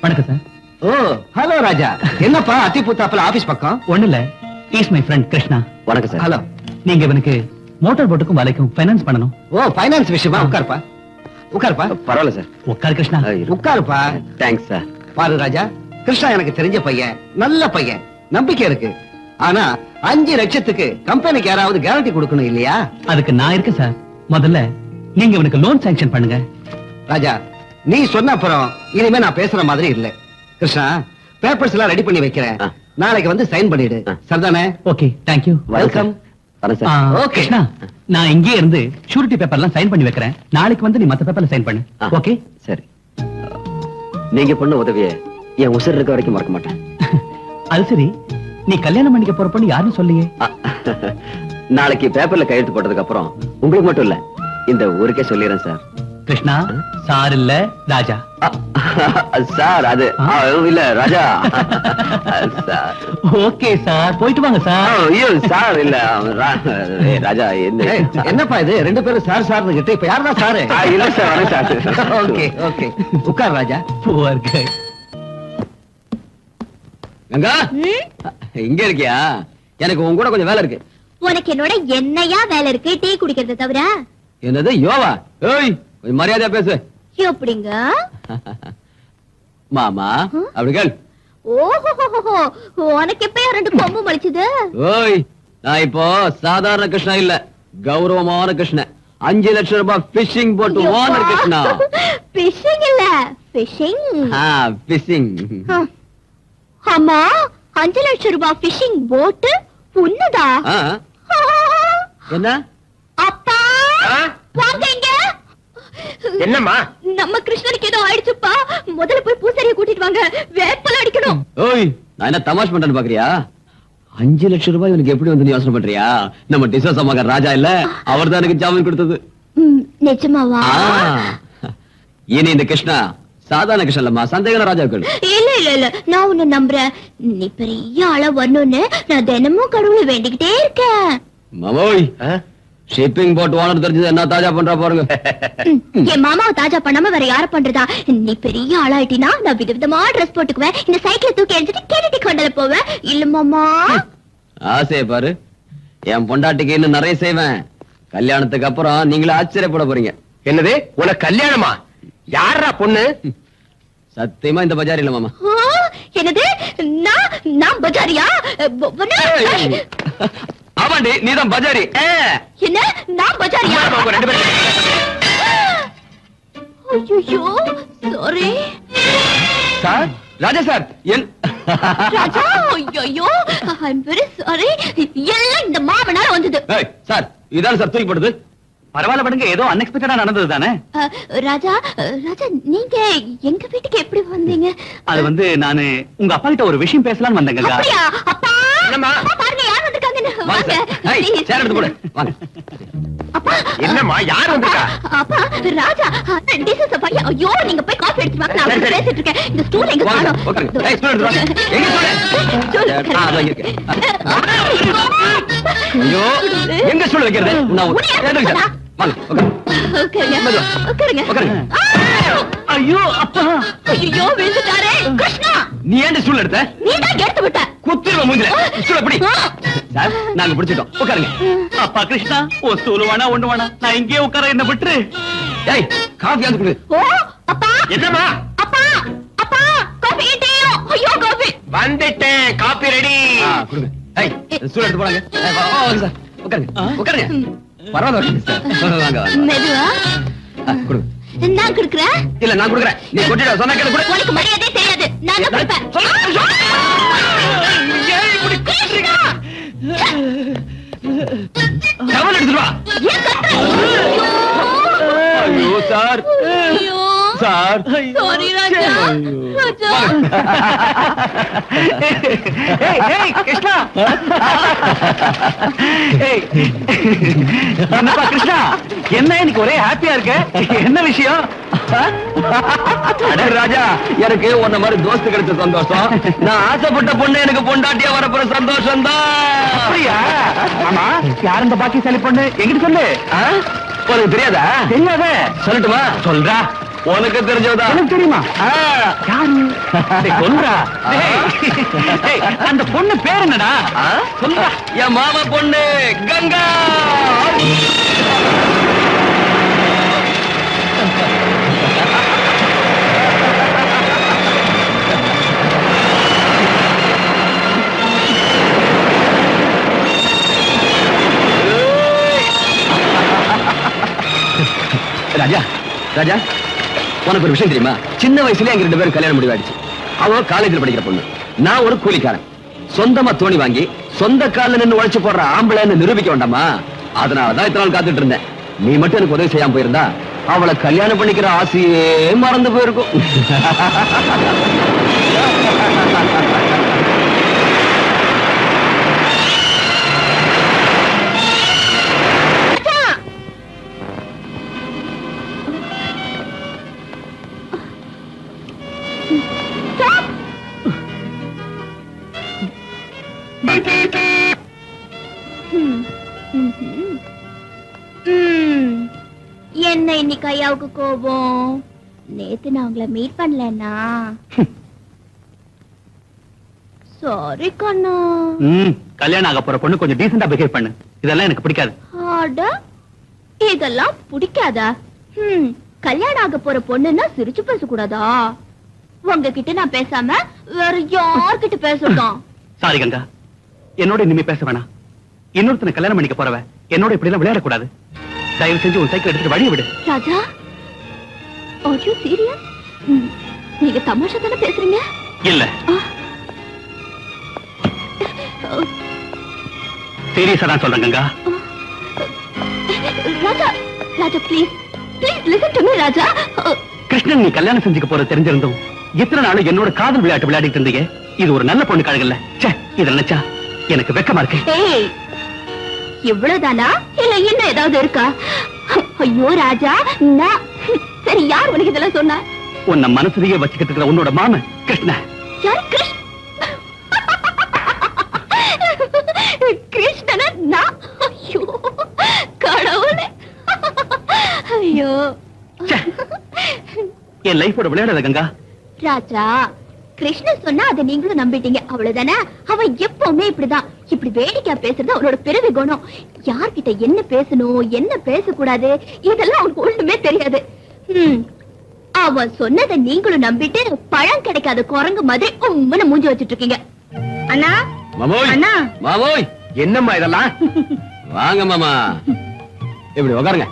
வணக்கம் சார். ஓ ஹலோ ராஜா, என்னப்பா அத்திபுத்தாப்புல ஆபீஸ் பக்கம்? ஒண்ணு இல்ல, இஸ் மை ஃப்ரெண்ட் கிருஷ்ணா. வணக்கம் சார். ஹலோ. நீங்க இவனுக்கு மோட்டார் போட்டுக்கும் வலைக்கும் ஃபைனான்ஸ் பண்ணணும். ஓ ஃபைனான்ஸ் விஷயமா? உட்காருப்பா உட்காருப்பா. பரவாயில்ல சார். உட்காரு கிருஷ்ணா. உட்காருப்பா. Thanks sir. பாரு ராஜா, கிருஷ்ணா எனக்கு தெரிஞ்ச பையன், நல்ல பையன், நம்பிக்கை இருக்கு. ஆனா 5 லட்சத்துக்கு கம்பெனிக்கு யாராவது கேரண்டி கொடுக்கணும் இல்லையா? அதுக்கு நான் இருக்கேன் சார். முதல்ல நீங்க இவனுக்கு லோன் சாங்ஷன் பண்ணுங்க. ராஜா, நீ சொன்ன அப்புறம் இனிமே நான் பேசுற மாதிரி இல்ல. கிருஷ்ணா, பேப்பர்ஸ் எல்லாம் ரெடி பண்ணி வைக்கிறேன். நாளைக்கு வந்து சைன் பண்ணிடு. சரிதானே? Okay, thank you. வெல்கம். வரேன் சார். ஓகே கிருஷ்ணா, நான் இங்கே இருந்து ஷூரிட்டி பேப்பர்லாம் சைன் பண்ணி வைக்கிறேன். நாளைக்கு வந்து நீ மத்த பேப்பர்ல சைன் பண்ணு. ஓகே சரி. நீங்க பண்ண உதவியை என் உசுர் இருக்க வரைக்கும் மறக்க மாட்டேன். அது சரி, நீ கல்யாணம் பண்ணிக்க போற பொண்ணு யாருன்னு சொல்லியே. நாளைக்கு பேப்பர்ல கையெழுத்து போட்டதுக்கு அப்புறம் உங்களுக்கு மட்டும் இல்ல, இந்த ஊருக்கே சொல்லிடுறேன் சார். கிருஷ்ணா, சார் இல்ல ராஜா. சார் அது இல்ல ராஜா. ஓகே சார், போயிட்டு வாங்க சார். ஐயோ சார் இல்ல ராஜா. என்னப்பா இது, 2 பேரும் சார் சார் கிட்ட இப்ப யாருதான் சாரு? இல்ல சார், வரேன் சார். ஓகே ஓகே, உட்கார் ராஜா. புவர் கை. கங்கா, இங்க இருக்கியா? எனக்கு உன் கூட கொஞ்சம் வேலை இருக்கு. உனக்கு என்னோட என்னையா வேலை இருக்கு? டீ குடிக்கிறத தவிர. என்னது யோவா? ஏய், கொஞ்சம் மரியாதையா பேசு. எப்படிங்க மாமா? அப்படி கேள். ஓஹோ, உனக்கு எப்ப 2 கொம்பு முளைச்சது? ஓய், நான் இப்போ சாதாரண கிருஷ்ணா இல்ல, கௌரவமான கிருஷ்ண. 5 லட்சம் ரூபாய் பிஷிங் போட்டு ஓனர் கிருஷ்ணா. பிஷிங் இல்ல, பிஷிங். பிஷிங். அம்மா, 5 லட்சம் ரூபாய் பிஷிங் போட்டு உன்னதா? என்ன அப்பா, வாங்க இங்க. என்னம்மா? நம்ம கிருஷ்ணனுக்கு ஏதோ ஆயிடுச்சுப்பா. முதல்ல போய் பூசாரியை கூட்டிட்டு வாங்க, வேப்பல அடிக்கணும். ஓய், நான் என்ன தமாஷ் பண்றேன்னு பாக்குறியா? 5 லட்சம் ரூபாய் எனக்கு எப்படி வந்து யோசனை பண்றியா? நம்ம டிசோசா மகன் ராஜா இல்ல, அவர் தான் எனக்கு ஜாமீன் கொடுத்தது. நிஜமாவா? இனி இந்த கிருஷ்ணா சாதாரண கிருஷ்ணன் இல்லம்மா, சந்தேகம் ராஜாக்கள். இல்ல இல்ல இல்ல, நான் உன்னை நம்புறேன். நீ பெரிய ஆளா வரணும்னு நான் தினமும் கடவுளை வேண்டிக்கிட்டே இருக்கேன். மாமோய், ஷிப்பிங் போட் ஓனர் தெரிஞ்சது என்ன தாஜா பண்றா பாருங்க. என் மாமாவை தாஜா பண்ணாம வேற யார பண்றதா? நீ பெரிய ஆளாயிட்டினா நான் விதவிதமா ட்ரெஸ் போட்டுக்குவேன். இந்த சைக்கிளை தூக்கி எடுத்துட்டு கெனடி கொண்டல போவேன். இல்ல மாமா? ஆசைய பாரு, என் பொண்டாட்டிக்கு இன்னும் நிறைய செய்வேன். கல்யாணத்துக்கு அப்புறம் நீங்களே ஆச்சரியப்பட போறீங்க. என்னது, உனக்கு கல்யாணமா? யாரா பொண்ணு? சத்தியமா இந்த பஜார் இல்ல மாமா. என்னது, நான் பஜாரியா? ஆமாண்டி, நீதான் பஜாரி. என்ன, நான் பஜாரியா? ஐயோ, சாரி சார். ராஜா சார், ராஜா. ஐயோ, ஐ அம் வெரி சாரி. எல்லாம் இந்த மாமனால வந்தது. சார், இதான சார் தூக்கி போடுது. பரவாயில்ல படுங்க, ஏதோ அன்எக்ஸ்பெக்டடா நடந்தது தானே. ராஜா, ராஜா, நீங்க எங்க வீட்டுக்கு எப்படி வந்தீங்க? அது வந்து நானு உங்க அப்பா கிட்ட ஒரு விஷயம் பேசலாம்னு வந்தேங்க. அப்படியா? அப்பா, பாருங்க யார் வந்திருக்காங்கன்னு. வாங்க. சேர் எடுத்து போடு வாங்க. அப்பா என்னம்மா யார் வந்திருக்கா? அப்பா ராஜா this is a fire. ஐயோ நீங்க போய் காஃபி எடுத்து வாங்க. நான் சரி. பேசிட்டு இருக்கேன். இந்த ஸ்டூல் எங்க வாங்க, காணோம்? உட்காருங்க. ஏய், ஸ்டூல் எடுத்து வாங்க. எங்க ஸ்டூல்? அதோ இங்க இருக்கு. ஐயோ எங்க ஸ்டூல் வைக்கிறது? நான் எடுங்க சார். வாங்க உட்காருங்க. உட்காருங்க. மெதுவா. உட்காருங்க. உட்காருங்க. ஐயோ அப்பா ஐயோ விழுந்துட்டாரே கிருஷ்ணா நீ ஏன் ஸ்டூல் எடுத்த? நீ தான் எடுத்து விட்ட. குத்துருவ மூஞ்சில. ஸ்டூல் எப்படி? சார் நாங்க பிடிச்சிட்டோம். உட்காருங்க. அப்பா கிருஷ்ணா ஓ ஸ்டூல் வேணா ஒண்ணு வேணா நான் இங்கே உட்கார என்ன விட்டுரு. ஏய் காஃபி வந்து குடு. ஓ அப்பா என்னம்மா? அப்பா அப்பா காஃபி டீயோ ஐயோ காஃபி வந்துட்டேன், காப்பி ரெடி. கொடுங்க. ஏய் ஸ்டூல் எடுத்து போறாங்க. Okay sir. உட்காருங்க. உட்காருங்க. பரவாயில்ல சார். வாங்க வாங்க. மெதுவா கொடுங்க. நான் கொடுக்குறேன். இல்ல நான் கொடுக்குறேன். நீ கொட்டிட சொன்னா கேளு கொடு. உனக்கு மரியாதை தெரியாது. நான் தான் கொடுப்பேன். ஏய் இப்படி கிருஷ்ணா டவல் எடுத்துட்டு வா. ஏன் கத்துற? ஐயோ சார். ஐயோ சார். சாரி ராஜா. ராஜா ஏய் கிருஷ்ணா ஏய் என்னப்பா கிருஷ்ணா என்ன இன்னைக்கு ஒரே ஹாப்பியா இருக்க? என்ன விஷயம்? அட ராஜா எனக்கு உன்ன மாதிரி தோஸ்து கிடைச்ச சந்தோஷம். நான் ஆசைப்பட்ட பொண்ணு எனக்கு பொண்டாட்டியா வரப்போற சந்தோஷம் தான். அப்படியா? ஆமா யார் இந்த பாக்கியசாலி பொண்ணு எங்கிட்ட சொல்லு. உனக்கு தெரியாதா? தெரியாத சொல்லட்டுமா? சொல்றா. உனக்கு தெரிஞ்சதா? எனக்கு தெரியுமா? யாரு? டேய், சொல்றா. டேய், அந்த பொண்ணு பேர் என்னடா? சொல்றா. என் மாமா பொண்ணு கங்கா. ராஜா ராஜா உனக்கு ஒரு விஷயம் தெரியுமா? சின்ன வயசுல எங்க 2 பேரும் கல்யாணம் முடிவாயிடுச்சு. அவ காலேஜில் படிக்கிற பொண்ணு, நான் ஒரு கூலிக்காரன். சொந்தமா தோணி வாங்கி சொந்த கால்ல நின்னு உழைச்சு போடுற ஆம்பளைன்னு நிரூபிக்க வேண்டாமா? அதனாலதான் இத்தனை நாள் காத்துட்டு இருந்தேன். நீ மட்டும் எனக்கு உதவி செய்யாம போயிருந்தா அவளை கல்யாணம் பண்ணிக்கிற ஆசையே மறந்து போயிருக்கும். என்ன இன்னைக்கு ஐயாவுக்கு கோபம்? நேத்து நான் உங்களை மீட் பண்ணலன்னா சாரி கண்ணா. கல்யாணம் ஆக போற பொண்ணு கொஞ்சம் டீசெண்டா பிஹேவ் பண்ணு. இதெல்லாம் எனக்கு பிடிக்காது. அட இதெல்லாம் பிடிக்காதா? கல்யாணம் ஆக போற பொண்ணுன்னா சிரிச்சு பேசக்கூடாதா? உங்ககிட்ட நான் பேசாம வேற யார்கிட்ட பேசட்டும்? சாரி கங்கா, என்னோட இனிமே பேச வேணாம். இன்னொருத்தனை கல்யாணம் பண்ணிக்க போறவ என்னோட இப்படி எல்லாம் விளையாடக்கூடாது. தயவு செஞ்சு உன் சைக்கிள் எடுத்துட்டு வழியை விடு. ராஜா are you serious? நீங்க தமாஷா தானே பேசுறீங்க? இல்ல சீரியஸா தான் சொல்றேன் Ganga. Raja Raja please please listen to me Raja. Krishnan நீ கல்யாணம் செஞ்சுக்க போற தெரிஞ்சிருந்தும் எத்தனை நாள் என்னோட காதல் விளையாட்டு விளையாடிட்டு இருந்தீங்க. இது ஒரு நல்ல பொண்ணு கழகல்ல. இத நினைச்சா எனக்கு வெக்கமா இருக்கு. ஏய் இவ்வளவுதானா இல்ல இன்னும் ஏதாவது இருக்கா? ஐயோ ராஜா நான் சரி யார் உனக்கு இதெல்லாம் சொன்னா? உன்னை மனசுலயே வச்சுக்கிட்டு இருக்கிற உன்னோட மாமன் கிருஷ்ண. யார் கிருஷ்ணனா? நான் ஐயோ கடவுளே. ஐயோ என் லைஃபோட விளையாடாத கங்கா. ராஜா கிருஷ்ண சொன்னா அதை நீங்களும் நம்பிட்டீங்க அவ்வளவுதானே? அவன் எப்பவுமே இப்படிதான். இப்படி வேடிக்கையா பேசுறது அவனோட பிறவி குணம். யார்கிட்ட என்ன பேசணும் என்ன பேசக்கூடாது இதெல்லாம் அவனுக்கு ஒண்ணுமே தெரியாது. அவன் சொன்னதை நீங்களும் நம்பிட்டு பழம் கிடைக்காத குரங்கு மாதிரி உம்முன்னு மூஞ்சி வச்சிட்டு இருக்கீங்க. அண்ணா மாமோய் அண்ணா மாமோய் என்னம்மா இதெல்லாம்? வாங்க மாமா, இப்படி உட்காருங்க.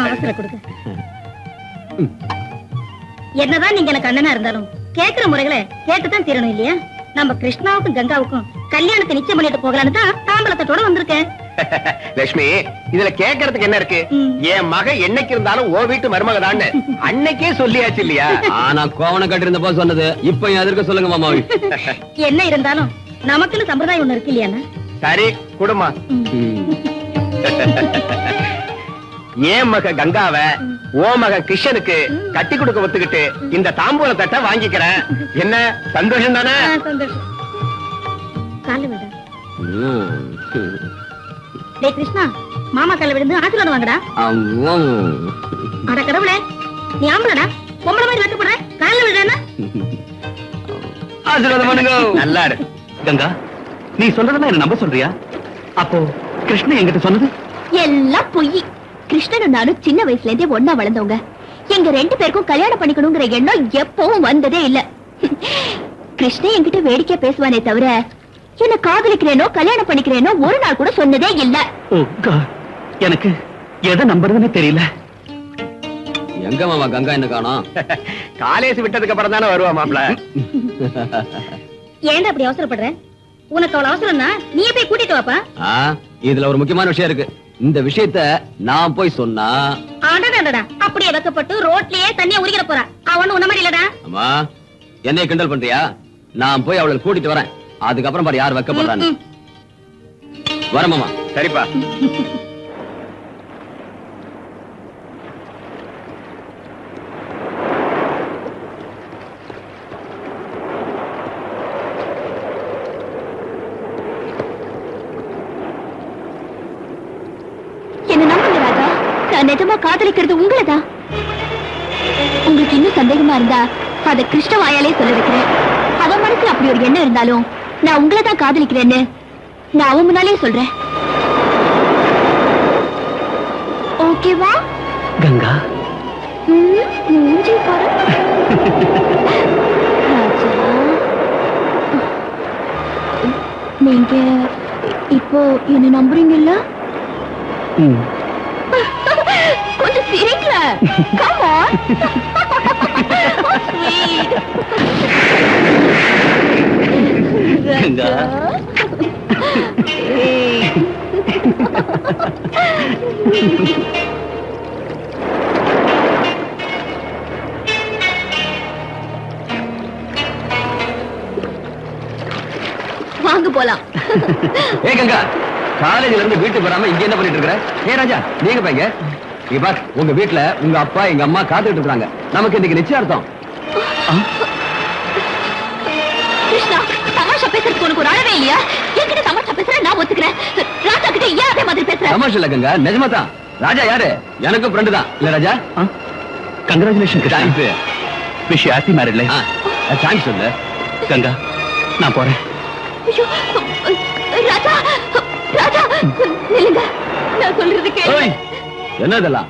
அவசர கொடுங்க. என்னதான் நீங்க எனக்கு அண்ணனா இருந்தாலும் கேக்குற முறைகளை கேட்டுதான் தீரணும் இல்லையா? நம்ம கிருஷ்ணாவுக்கும் கங்காவுக்கும் கல்யாணத்தை நிச்சயம் பண்ணிட்டு போகலான்னு தான் தாம்பலத்தோட வந்திருக்கேன். லட்சுமி இதுல கேட்கறதுக்கு என்ன இருக்கு? என் மக என்னைக்கு இருந்தாலும் ஓ வீட்டு மருமகதான்னு அன்னைக்கே சொல்லியாச்சு இல்லையா? நான் கோவணம் கட்டிருந்த போது சொன்னது இப்ப எதற்கு சொல்லுங்க மாமாவி. என்ன இருந்தாலும் நமக்குன்னு சம்பிரதாயம் ஒண்ணு இருக்கு இல்லையா? சரி குடுமா ஏன் மக கங்காவ ஓ மக கிருஷ்ணனுக்கு கட்டி கொடுக்க ஒத்துக்கிட்டு இந்த தாம்பூல தட்டை வாங்கிக்கிறேன். என்ன சந்தோஷம் தானே? சந்தோஷம். கால விட டேய் கிருஷ்ணா, மாமா கால விழுந்து ஆசீர்வாதம் வாங்கடா. அட கடவுளே, நீ ஆம்பளடா, பொம்பளை மாதிரி வெட்டு போடுற, கால விடுறேன்னா ஆசீர்வாதம் பண்ணுங்க. நல்லா இரு. கங்கா, நீ சொல்றதெல்லாம் என்ன நம்ப சொல்றியா? அப்போ கிருஷ்ணன் என்கிட்ட சொன்னது எல்லாம் பொய். கிருஷ்ணனும் நானும் சின்ன வயசுல இருந்தே ஒன்னா வளர்ந்தவங்க. எங்க 2 பேருக்கும் கல்யாணம் பண்ணிக்கணுங்கிற எண்ணம் எப்பவும் வந்ததே இல்ல. கிருஷ்ணன் என்கிட்ட வேடிக்கை பேசுவானே தவிர என்ன காதலிக்கிறேனோ கல்யாணம் பண்ணிக்கிறேனோ ஒரு நாள் கூட சொன்னதே இல்ல. ஓ God, எனக்கு எதை நம்புறதுன்னு தெரியல. எங்க மாமா கங்கா என்ன காணோம்? காலேஜ் விட்டதுக்கு அப்புறம் தானே வருவா மாப்ள. ஏன்டா அப்படி அவசரப்படுற? உனக்கு அவ்வளவு அவசரம்னா நீயே போய் கூட்டிட்டு வாப்பா. இதுல ஒரு முக்கியமான விஷயம் இருக்கு. இந்த விஷயத்த நான் போய் சொன்னா அடடடடா, அப்படியே வெக்கப்பட்டு ரோட்லயே தண்ணிய உரிக்கிற போறா. அவன் உன்ன மாதிரி இல்லடா. அம்மா, என்னைய கிண்டல் பண்றியா? நான் போய் அவளை கூட்டிட்டு வரேன். அதுக்கப்புறம் பாரு யார் வெக்கப்படுறான்னு. வர மாமா. சரிப்பா. என்ன நம்புங்க ராஜா, நான் நிஜமா காதலிக்கிறது உங்களதான். உங்களுக்கு இன்னும் சந்தேகமா இருந்தா அத கிருஷ்ண வாயாலே சொல்ல வைக்கிறேன். அவன் மனசுல அப்படி ஒரு எண்ணம் இருந்தாலும் நான் உங்களை தான் காதலிக்கிறேன்னு நான் அவன் முன்னாலே சொல்றேன். ஓகேவா? கங்கா, மூஞ்சி பாரு. ராஜா, நீங்க இப்போ என்ன நம்புறீங்கல்ல? கொஞ்சம் சிரிக்கல. Come on. Sweet. கங்கா. வாங்க போலாம். ஏ கங்கா, காலேஜ்ல இருந்து வீட்டுக்கு வராம இங்க என்ன பண்ணிட்டு இருக்கற? ஏ ராஜா, நீங்க பையங்க இங்க பார், உங்க வீட்ல உங்க அப்பா எங்க அம்மா காத்துட்டு இருக்காங்க. நமக்கு இன்னைக்கு நிச்சயார்த்தம். கிருஷ்ணா, தமாஷா பேசுறதுக்கு உனக்கு ஒரு அளவே இல்லையா? என்கிட்ட தமாஷா பேசுற நான் ஒத்துக்கிறேன். ராஜா கிட்ட ஏன் அதே மாதிரி பேசுற? தமாஷ் இல்ல கங்கா, நிஜமா தான். ராஜா யாரு? எனக்கு ஃப்ரெண்டு தான். இல்ல Raja? Congratulation. Thanks. Wish happy married life. Thanks சொல்லு. கங்கா, நான் போறேன். ஐயோ, ராஜா, ராஜா, நில்லுங்க. நான் சொல்றது கேளு. ஏய், என்ன இதெல்லாம்?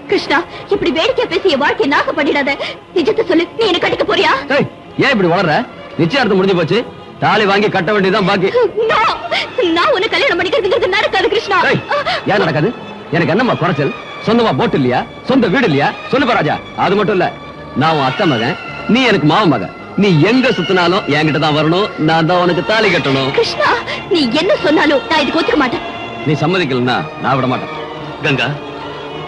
கிருஷ்ணா, இப்படி வேடிக்கை பேசி என் வாழ்க்கையை நாசம் பண்ணிடாத. நிஜத்தை சொல்லு, நீ என்ன கட்டிக்க போறியா? ஏய், ஏன் இப்படி வளர்ற? நிச்சயார்த்தம் முடிஞ்சு போச்சு. தாலி வாங்கி கட்ட வேண்டியதுதான் பாக்கி. நான் உன்னை கல்யாணம் பண்ணிக்கிறதுங்கிறது நடக்காது கிருஷ்ணா. ஏய், ஏன் நடக்காது? எனக்கு என்னம்மா குறைச்சல்? சொந்தமா போட்டு இல்லையா? சொந்த வீடு இல்லையா? சொல்லுப்பா ராஜா. அது மட்டும் இல்ல, நான் உன் அத்தை மகன், நீ எனக்கு மாமன் மகன். நீ எங்க சுத்தினாலும் என்கிட்ட தான் வரணும். நான் தான் உனக்கு தாலி கட்டணும். கிருஷ்ணா, நீ என்ன சொன்னாலும் நான் இதுக்கு ஒத்துக்க மாட்டேன். நீ சம்மதிக்கலன்னா நான் விட மாட்டேன். கங்கா,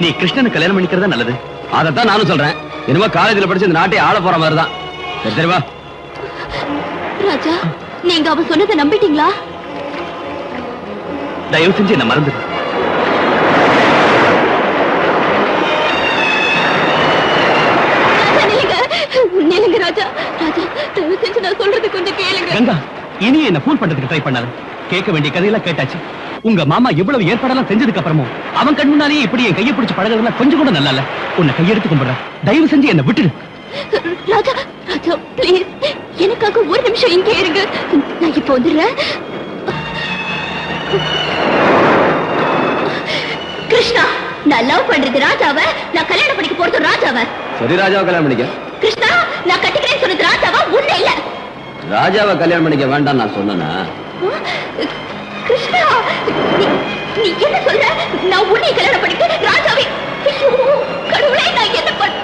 நீ கிருஷ்ணனை கல்யாணம் பண்ணிக்கிறதா நல்லது. அதைத்தான் நானும் சொல்றேன். என்னமோ காலேஜ்ல படிச்சு இந்த நாட்டை ஆள போற மாதிரி தான். சரி சரி வா. ராஜா, நீங்க அவன் சொன்னதை நம்பிட்டீங்களா? தயவு செஞ்சு என்ன மறந்துடு. நில்லுங்க ராஜா. ராஜா, தயவு செஞ்சு நான் சொல்றது கொஞ்சம் கேளுங்க. கங்கா, இனி என்ன ஃபோன் பண்றதுக்கு ட்ரை பண்ணாத. கேட்க வேண்டிய கதையெல்லாம் கேட்டாச்சு. உங்க மாமா எவ்வளவு ஏற்பாடெல்லாம் செஞ்சதுக்கு அப்புறமும் அவன் கண் முன்னாலேயே இப்படி என் கையை பிடிச்சு பழகிறதுல கொஞ்சம் கூட நல்லா இல்ல. உன்னை கையெடுத்து கும்பிடுறேன். தயவு செஞ்சு என்ன விட்டுடு. ராஜா, ராஜா, ப்ளீஸ் எனக்காக ஒரு நிமிஷம் இங்கே இருங்க. நான் இப்ப வந்துடுறேன். கிருஷ்ணா, நான் லவ் பண்றது ராஜாவை, நான் கல்யாணம் பண்ணிக்க போறது ராஜாவை. சரி, ராஜாவை கல்யாணம் பண்ணிக்க. கிருஷ்ணா, நான் கட்டிக்கிறேன்னு சொன்னது ராஜாவா உன்னை இல்ல. ராஜாவை கல்யாணம் பண்ணிக்க வேண்டாம் நான் சொன்னேனா? கிருஷ்ணா, நீ என்ன சொல்ற? நான் உன்னை கல்யாணம் பண்ணிக்க ராஜாவை. ஐயோ, கடவுளே, நான் என்ன பண்ண?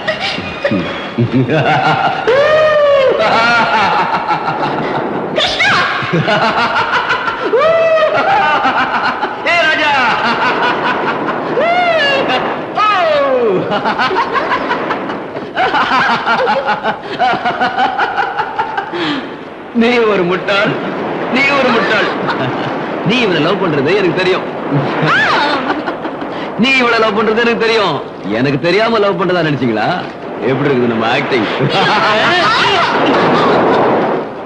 கிருஷ்ணா! ஏய் ராஜா! நீ ஒரு முட்டாள், நீ ஒரு முட்டாள். நீ இவனை லவ் பண்றது எனக்கு தெரியும். நீ இவளை லவ் பண்றது எனக்கு தெரியும். எனக்கு தெரியாம லவ் பண்றதா நினைச்சீங்களா? எப்படி இருக்குது நம்ம ஆக்டிங்?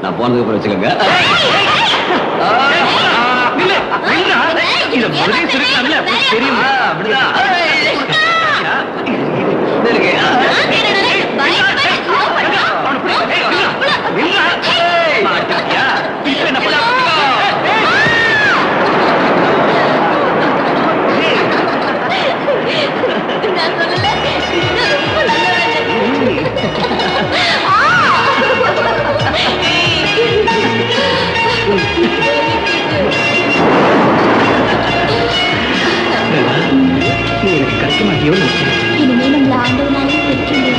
நான் போனதுக்கு அப்புறம் வச்சுக்கோங்க. தெரியுமா? அப்படிதான் இனிமே நம்மள ஆண்டவனாலே பிரிக்க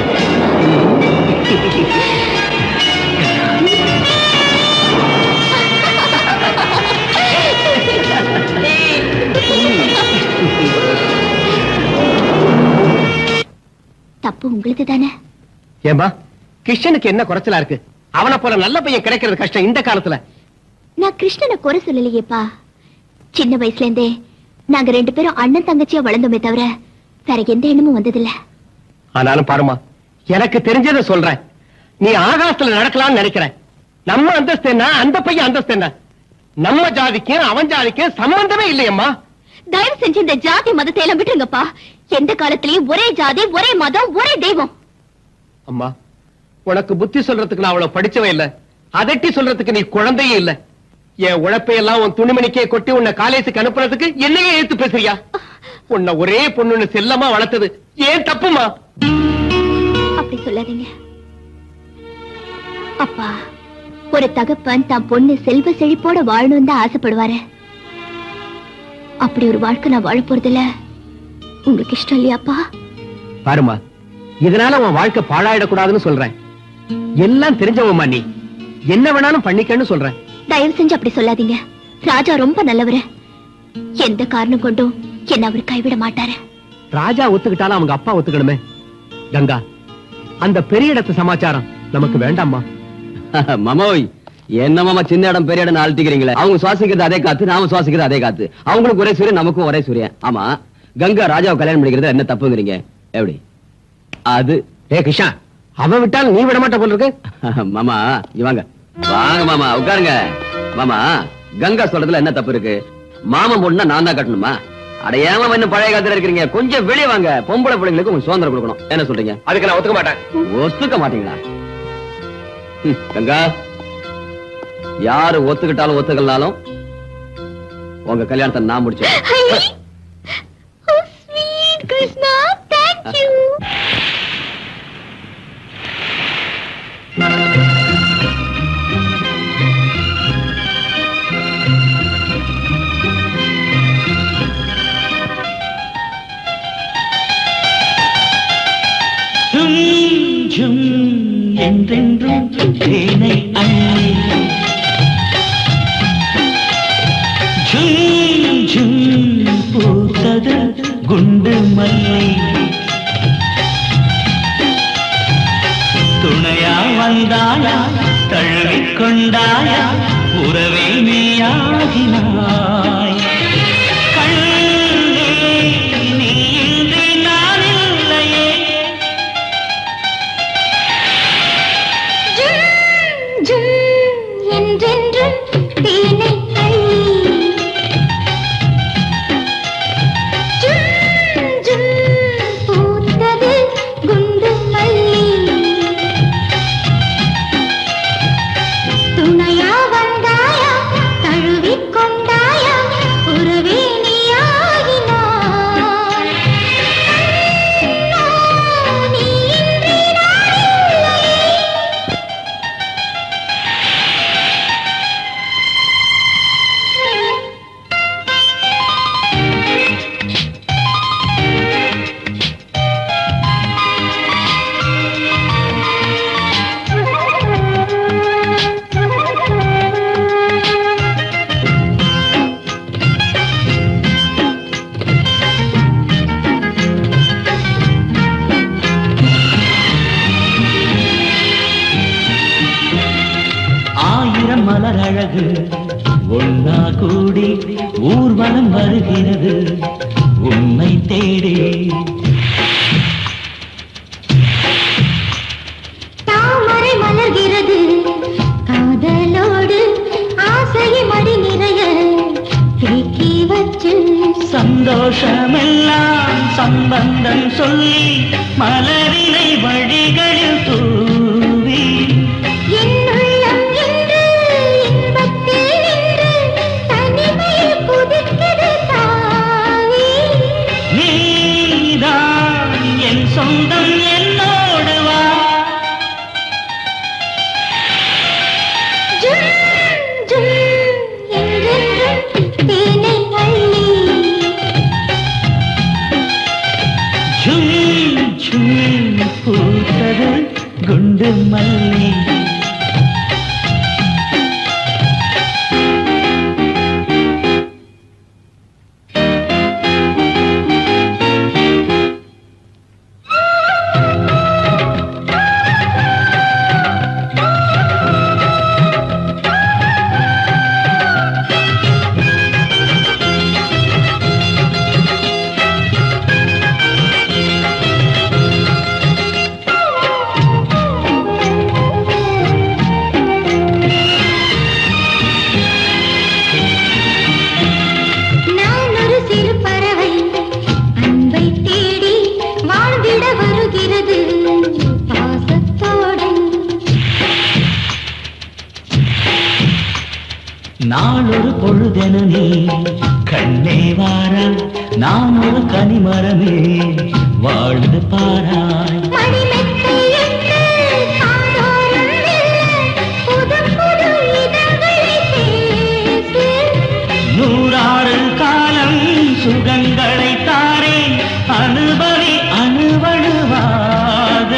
தப்பு உங்களுக்கு தானே? ஏமா கிருஷ்ணனுக்கு என்ன குறைச்சலா இருக்கு? அவனை போல நல்ல பையன் கிடைக்கிறது கஷ்டம் இந்த காலத்துல. நான் கிருஷ்ணனை குறை சொல்லலையேப்பா. சின்ன வயசுல இருந்தே நாங்க 2 பேரும் அண்ணன் தங்கச்சியா வளர்ந்தோமே தவிர வேற எந்த எண்ணமும் வந்ததில்ல. ஆனாலும் பாருமா, எனக்கு தெரிஞ்சதை சொல்றேன். நீ ஆகாசத்துல நடக்கலாம்னு நினைக்கிற. நம்ம அந்தஸ்து என்ன, அந்த பையன் அந்தஸ்து என்ன? நம்ம ஜாதிக்கும் அவன் ஜாதிக்கும் சம்பந்தமே இல்லையம்மா. தயவு செஞ்சு இந்த ஜாதி மதத்தை எல்லாம் விட்டுருங்கப்பா. எந்த காலத்திலயும் ஒரே ஜாதி, ஒரே மதம், ஒரே தெய்வம். அம்மா, உனக்கு புத்தி சொல்றதுக்கு நான் அவ்வளவு படிச்சவே இல்ல. அதட்டி சொல்றதுக்கு நீ குழந்தையே இல்ல. என் உழைப்பையெல்லாம் உன் துணிமணிக்கே கொட்டி உன்னை காலேஜுக்கு அனுப்புறதுக்கு என்னையே ஏத்து பேசுறியா? உன்னை ஒரே பொண்ணுன்னு செல்லமா வளர்த்தது ஏன் தப்புமா? அப்படி சொல்லாதீங்க அப்பா. ஒரு தகப்பன் தான் பொண்ணு செல்வ செழிப்போட வாழணும் தான் ஆசைப்படுவாரு. அப்படி ஒரு வாழ்க்கை நான் வாழ போறதில்ல. உங்களுக்கு இஷ்டம் இல்லையாப்பா? பாருமா, இதனால உன் வாழ்க்கை பாழாயிடக்கூடாதுன்னு சொல்றேன். எல்லாம் தெரிஞ்சவமா நீ என்ன வேணாலும் பண்ணிக்கன்னு சொல்றேன். தயவு செஞ்சு அப்படி சொல்லாதீங்க. ராஜா ரொம்ப நல்லவரு. எந்த காரணம் கொண்டும் என்ன அவர் கைவிட மாட்டாரு. ராஜா ஒத்துக்கிட்டாலும் அவங்க அப்பா ஒத்துக்கணுமே. கங்கா, அந்த பெரிய இடத்து சமாச்சாரம் நமக்கு வேண்டாமா? மாமோய், என்ன மாமா சின்ன இடம் பெரிய இடம் ஆழ்த்திக்கிறீங்களே? அவங்க சுவாசிக்கிறது அதே காத்து, நாம சுவாசிக்கிறது அதே காத்து. அவங்களுக்கு ஒரே சூரியன், நமக்கும் ஒரே சூரியன். ஆமா, கங்கா ராஜாவை கல்யாணம் பண்ணிக்கிறது என்ன தப்புங்கிறீங்க? எப்படி அது? ஏ கிருஷ்ணா, அவன் விட்டாலும் நீ விட மாட்ட போல இருக்கு. மாமா இவாங்க வாங்க மாமா, உட்காருங்க. மாமா, கங்கா சொல்றதுல என்ன தப்பு இருக்கு? மாமன் பொண்ணுனா நான் தான் கட்டணுமா? அடையாம இன்னும் பழைய காலத்துல இருக்கிறீங்க. கொஞ்சம் வெளியே வாங்க. பொம்பளை பிள்ளைங்களுக்கு கொஞ்சம் சுதந்திரம் கொடுக்கணும். என்ன சொல்றீங்க? அதுக்கு நான் ஒத்துக்க மாட்டேன். ஒத்துக்க மாட்டீங்களா? கங்கா, யாரு ஒத்துக்கிட்டாலும் ஒத்துக்கலனாலும் உங்க கல்யாணத்தை நான் முடிச்சேன். Krishna, thank you. என்றென்றும் தேனை அள்ளி ஜும் ஜும் பூத்தது குண்டு மல்லி. துணையா வந்தாயா, தழுவிக் கொண்டாயா, உறவே நீயாகினாய். கண்ணே, நீ இன்றி நான் இல்லையே. என்றென்றும் தேனை அள்ளி ஜும் ஜும் பூத்தது குண்டு மல்லி. துணையா வந்தாயா, தழுவிக் கொண்டாயா, கூடி ஊர்வலம் வருகிறது உன்னை தேடி. தாமரை மலர்கிறது காதலோடு ஆசையை மடி நிறைய தேக்கி வச்சு சந்தோஷமெல்லாம் சம்பந்தம் சொல்லி மலரினை வழிகளில் தூவி என்னுள்ளம் என்று இன்பத்தில் நின்று தனிமையில் குதிக்கிறது தாவி. நீதான் என் சொந்தம் என்னோடு வா. ஜும் ஜும் என்றென்றும் தேனை அள்ளி ஜும் ஜும் பூத்தது குண்டு மல்லி. நான் ஒரு சிறு பறவை அன்பை தேடி வாழ்ந்திட வருகிறது பாசத்தோடு. நாளொரு பொழுதென நீ கண்ணே வாரா நான் ஒரு கனிமரமே வாழ்ந்து பாராய். மணிமெத்தை என்று காதோரம் மெல்ல புது புது இதழ்களை பேசு. நூறாறு காலம் சுகங்களை தாரே அனுபவி அணுவணுவாக.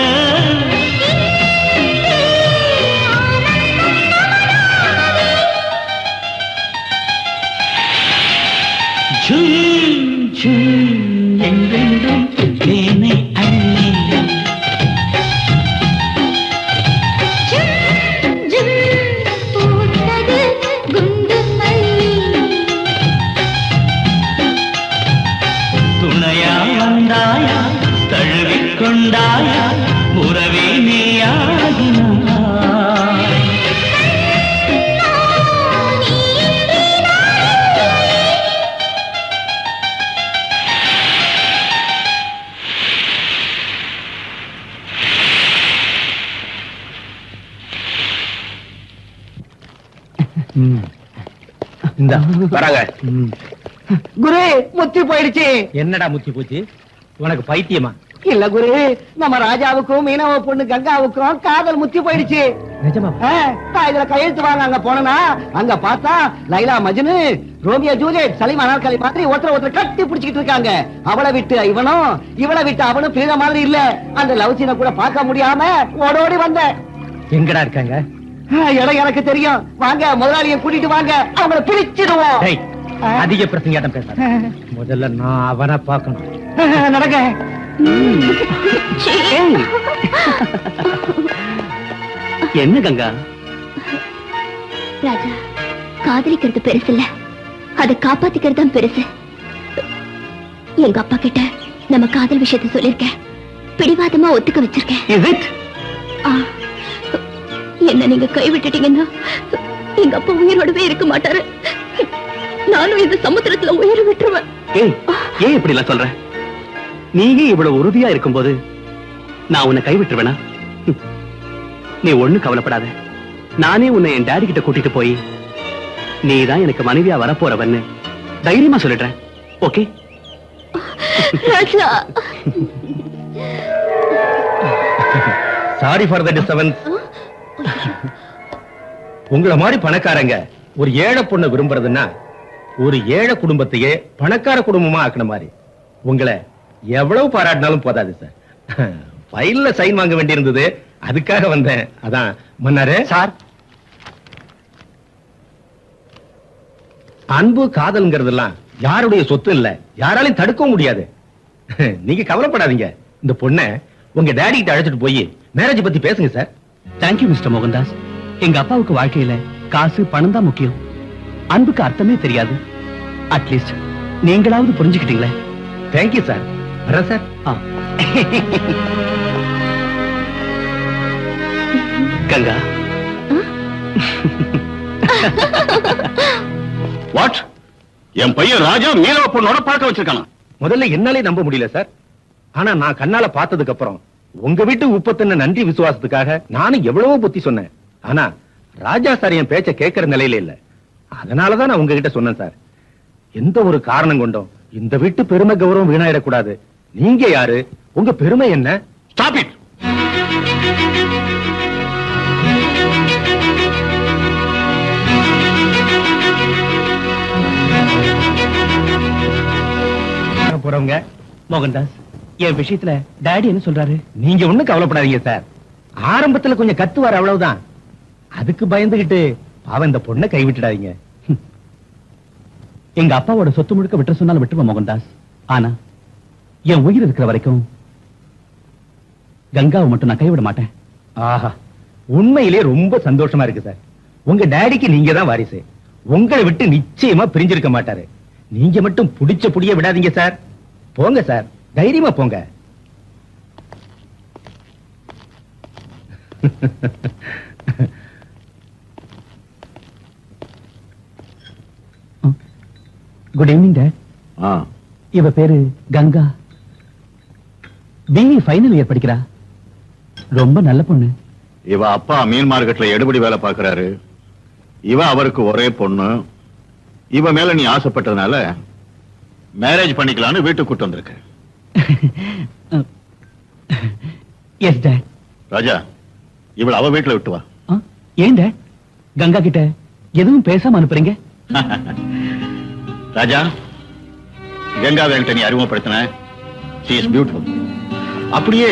ஜும் ஜும் என்றென்றும் தேனை அள்ளி. ஜும் ஜும் பூத்தது குண்டு மல்லி. துணையா வந்தாயா தழுவிக் கொண்டாயா உறவே நீயாகினாய். இந்த வராங்க. குரு முத்தி போயிடுச்சு. என்னடா முத்தி போச்சு? உனக்கு பைத்தியமா? இல்ல குரு, நம்ம ராஜாவுக்கும் மீனவ பொண்ணு கங்காவுக்கும் காதல் முத்தி போயிடுச்சு. நிஜமா? நான் இதுல கையெழுத்து வாங்க அங்க போனா அங்க பார்த்தா லைலா மஜ்னு, ரோமியோ ஜூலியட், சலீமா நாற்காலி மாதிரி ஒருத்தர் கட்டி பிடிச்சிட்டு இருக்காங்க. அவளை விட்டு இவனும் இவளை விட்டு அவனும் பிரிந்த மாதிரி இல்ல. அந்த லவ் சீனை கூட பார்க்க முடியாம ஓடோடி வந்தேன். எங்கடா இருக்காங்க? இடம் எனக்கு தெரியும். வாங்க முதலாளியை கூட்டிட்டு வாங்க, அவங்கள பிரிச்சிடுவோம். டேய், அதிக பிரசங்காட்டம் பேசாத. முதல்ல நான் அவனை பார்க்கணும். நடக்க. என்ன கங்கா? ராஜா, காதலிக்கிறது பெருசு இல்ல, அதை காப்பாத்திக்கிறது தான் பெருசு. எங்க அப்பா கிட்ட நம்ம காதல் விஷயத்தை சொல்லிருக்கேன். பிடிவாதமா ஒத்துக்க வச்சிருக்கேன். Is it? ஆ, என்ன நீங்க கைவிட்டுட்டீங்கன்னா எங்க அப்பா உயிரோடவே இருக்க மாட்டாரு. நானும் இந்த சமுத்திரத்துல உயிர் விட்டுருவேன். ஏன் இப்படி எல்லாம் சொல்ற? நீயே இவ்வளவு உறுதியா இருக்கும்போது நான் உன்னை கைவிட்டுருவேனா? நீ ஒண்ணு கவலைப்படாத. நானே உன்னை என் டாடி கிட்ட கூட்டிட்டு போய் நீதான் எனக்கு மனைவியா வரப்போறவன்னு தைரியமா சொல்லிடுறேன். Okay? Raja, sorry for the disturbance. உங்களை மாதிரி பணக்காரங்க ஒரு ஏழை பொண்ணை விரும்புறதுன்னா ஒரு ஏழை குடும்பத்தையே பணக்கார குடும்பமா ஆக்கின மாதிரி. உங்களை எவ்வளவு பாராட்டினாலும் போதாது சார். ஃபைல்ல சைன் வாங்க வேண்டியிருந்தது, அதுக்காக வந்தேன். அதான் மன்னாரு சார். அன்பு காதல்ங்கிறதெல்லாம் யாருடைய சொத்து இல்ல, யாராலையும் தடுக்கவும் முடியாது. நீங்க கவலைப்படாதீங்க. இந்த பொண்ணை உங்க டாடி கிட்ட அழைச்சிட்டு போய் மேரேஜ் பத்தி பேசுங்க சார். Thank you mister Mohandas. எங்க அப்பாவுக்கு வாழ்க்கையில காசு பணம் தான் முக்கியம். அன்புக்கு அர்த்தமே தெரியாது. அட்லீஸ்ட் நீங்களாவது புரிஞ்சுக்கிட்டீங்களே. Thank you sir. வரேன் சார். கங்கா, வாட்? என் பையன் ராஜா மீனவ பொண்ணோட பார்க்க வச்சிருக்கானா? முதல்ல என்னாலே நம்ப முடியல சார். ஆனா நான் கண்ணால பார்த்ததுக்கு அப்புறம் உங்க வீட்டு உப்பத்தின நன்றி விசுவாசத்துக்காக நானும் எவ்வளவோ புத்தி சொன்னேன். ஆனா ராஜா சார் என் பேச்ச கேட்கிற நிலையில இல்ல. அதனாலதான் நான் உங்ககிட்ட சொன்னேன் சார். எந்த ஒரு காரணம் கொண்டும் இந்த வீட்டு பெருமை கௌரவம் வீணாயிடக்கூடாது. நீங்க யாரு? உங்க பெருமை என்ன? Stop it. போறவங்க மோகன்தாஸ், என் விஷயத்துல டாடி என்ன சொல்றாரு? நீங்க ஒண்ணும் கவலைப்படாதீங்க சார். ஆரம்பத்துல கொஞ்சம் கத்துவார், அவ்வளவுதான். அதுக்கு பயந்துகிட்டு பாவம் இந்த பொண்ணை கைவிட்டுடாதீங்க. எங்க அப்பாவோட சொத்து முழுக்க விட்டு சொன்னாலும் விட்டுருவோம் மோகன்தாஸ். ஆனா என் உயிர் இருக்கிற வரைக்கும் கங்காவை மட்டும் நான் கைவிட மாட்டேன். ஆஹா, உண்மையிலே ரொம்ப சந்தோஷமா இருக்கு சார். உங்க டாடிக்கு நீங்க தான் வாரிசு. உங்களை விட்டு நிச்சயமா பிரிஞ்சிருக்க மாட்டாரு. நீங்க மட்டும் புடிச்ச புடிய விடாதீங்க சார். போங்க சார், தைரியமா போங்க. Good evening dot. இவ பேரு கங்கா. பிஇ ஃபைனல் இயர் படிக்கிறா. ரொம்ப நல்ல பொண்ணு. இவ அப்பா மீன் மார்க்கெட்ல எடுபடி வேலை பார்க்கறாரு. இவ அவருக்கு ஒரே பொண்ணு. இவ மேல நீ ஆசைப்பட்டதுனால மேரேஜ் பண்ணிக்கலாம்னு வீட்டுக்கு கூட்டு வந்திருக்க. S dot. ராஜா, இவள அவ வீட்டுல விட்டு வா. ஏன் டாட் கங்கா கிட்ட எதுவும் பேசாம அனுப்புறீங்க? ராஜா, கங்கா என்கிட்ட நீ அறிமுகப்படுத்தின. she is beautiful. அப்படியே